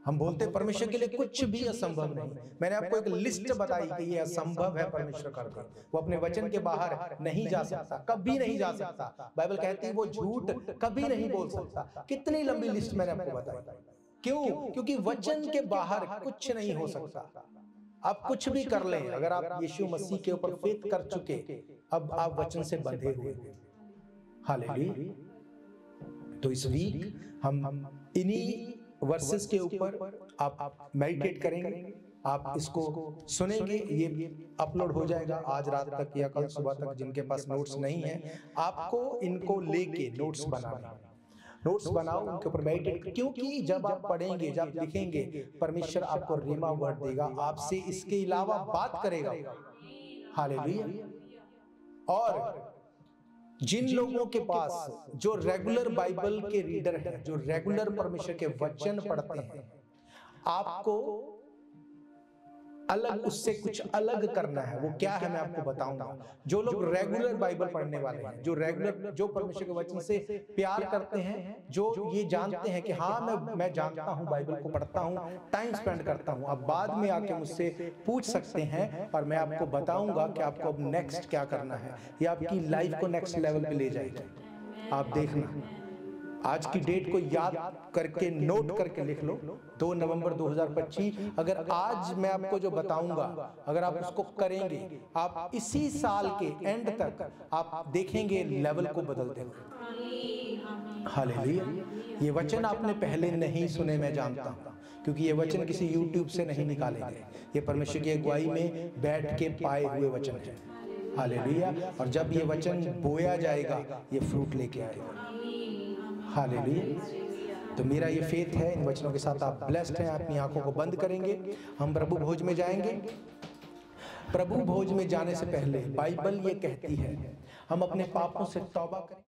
हम बोलते हैं परमेश्वर के लिए कुछ भी असंभव नहीं। मैंने आपको एक लिस्ट बताई कि ये असंभव है परमेश्वर कर दे। वो अपने वचन के बाहर नहीं जा सकता, कभी नहीं जा सकता। बाइबल कहती है वो झूठ कभी नहीं बोल सकता। कितनी लंबी लिस्ट मैंने आपको बताई। क्यों? क्योंकि वचन के बाहर कुछ नहीं हो सकता। आप कुछ भी कर लें, अगर आप यीशु मसीह के ऊपर फेथ कर चुके, अब आप वचन से बंधे हुए। हालेलुया। तो इस वीक हम इन्हीं वर्सेस के ऊपर आप मेडिटेट करेंगे, आप इसको सुनेंगे। ये अपलोड हो जाएगा आज रात तक या कल सुबह तक। जिनके पास नोट्स नहीं है, आपको इनको लेके नोट्स बनाना, नोट्स बनाओ, उनके ऊपर मेडिटेट। क्योंकि जब आप पढ़ेंगे, जब आप लिखेंगे, परमेश्वर आपको रीमा वर्ड देगा, आपसे इसके अलावा बात करेगा। हालेलुया। और जिन लोगों के पास जो रेगुलर बाइबल के रीडर हैं, जो रेगुलर परमेश्वर के वचन पढ़ते हैं, आपको अलग, उससे कुछ अलग करना है। वो क्या है मैं आपको बताऊंगा। जो लोग रेगुलर बाइबल पढ़ने वाले हैं, जो रेगुलर, जो परमेश्वर के वचन से प्यार करते हैं, जो ये जानते हैं कि हाँ मैं जानता हूँ, बाइबल को पढ़ता हूँ, टाइम स्पेंड करता हूँ, अब बाद में आके मुझसे पूछ सकते हैं और मैं आपको बताऊंगा कि आपको अब नेक्स्ट क्या करना है। ये आपकी लाइफ को नेक्स्ट लेवल पे ले जाएगी। आप देखना, आज की डेट को याद करके, नोट करके लिख लो, 2 नवंबर 2025। अगर आज मैं आपको जो बताऊंगा, अगर आप उसको करेंगे, आप इसी साल के एंड तक आप देखेंगे लेवल को बदलते हुए। हालेलुया। ये वचन आपने पहले नहीं सुने, मैं जानता हूं, क्योंकि ये वचन किसी यूट्यूब से नहीं निकाले गए। ये परमेश्वर की अगुवाई में बैठ के पाए हुए वचन है। हालेलुया। और जब ये वचन बोया जाएगा, ये फ्रूट लेके आएगा। हालेलुया। तो मेरा ये फेथ है, इन वचनों के साथ आप ब्लेस्ड हैं। अपनी आंखों को बंद करेंगे, हम प्रभु भोज में जाएंगे। प्रभु भोज में जाने से पहले बाइबल ये कहती है हम अपने पापों से तौबा करें।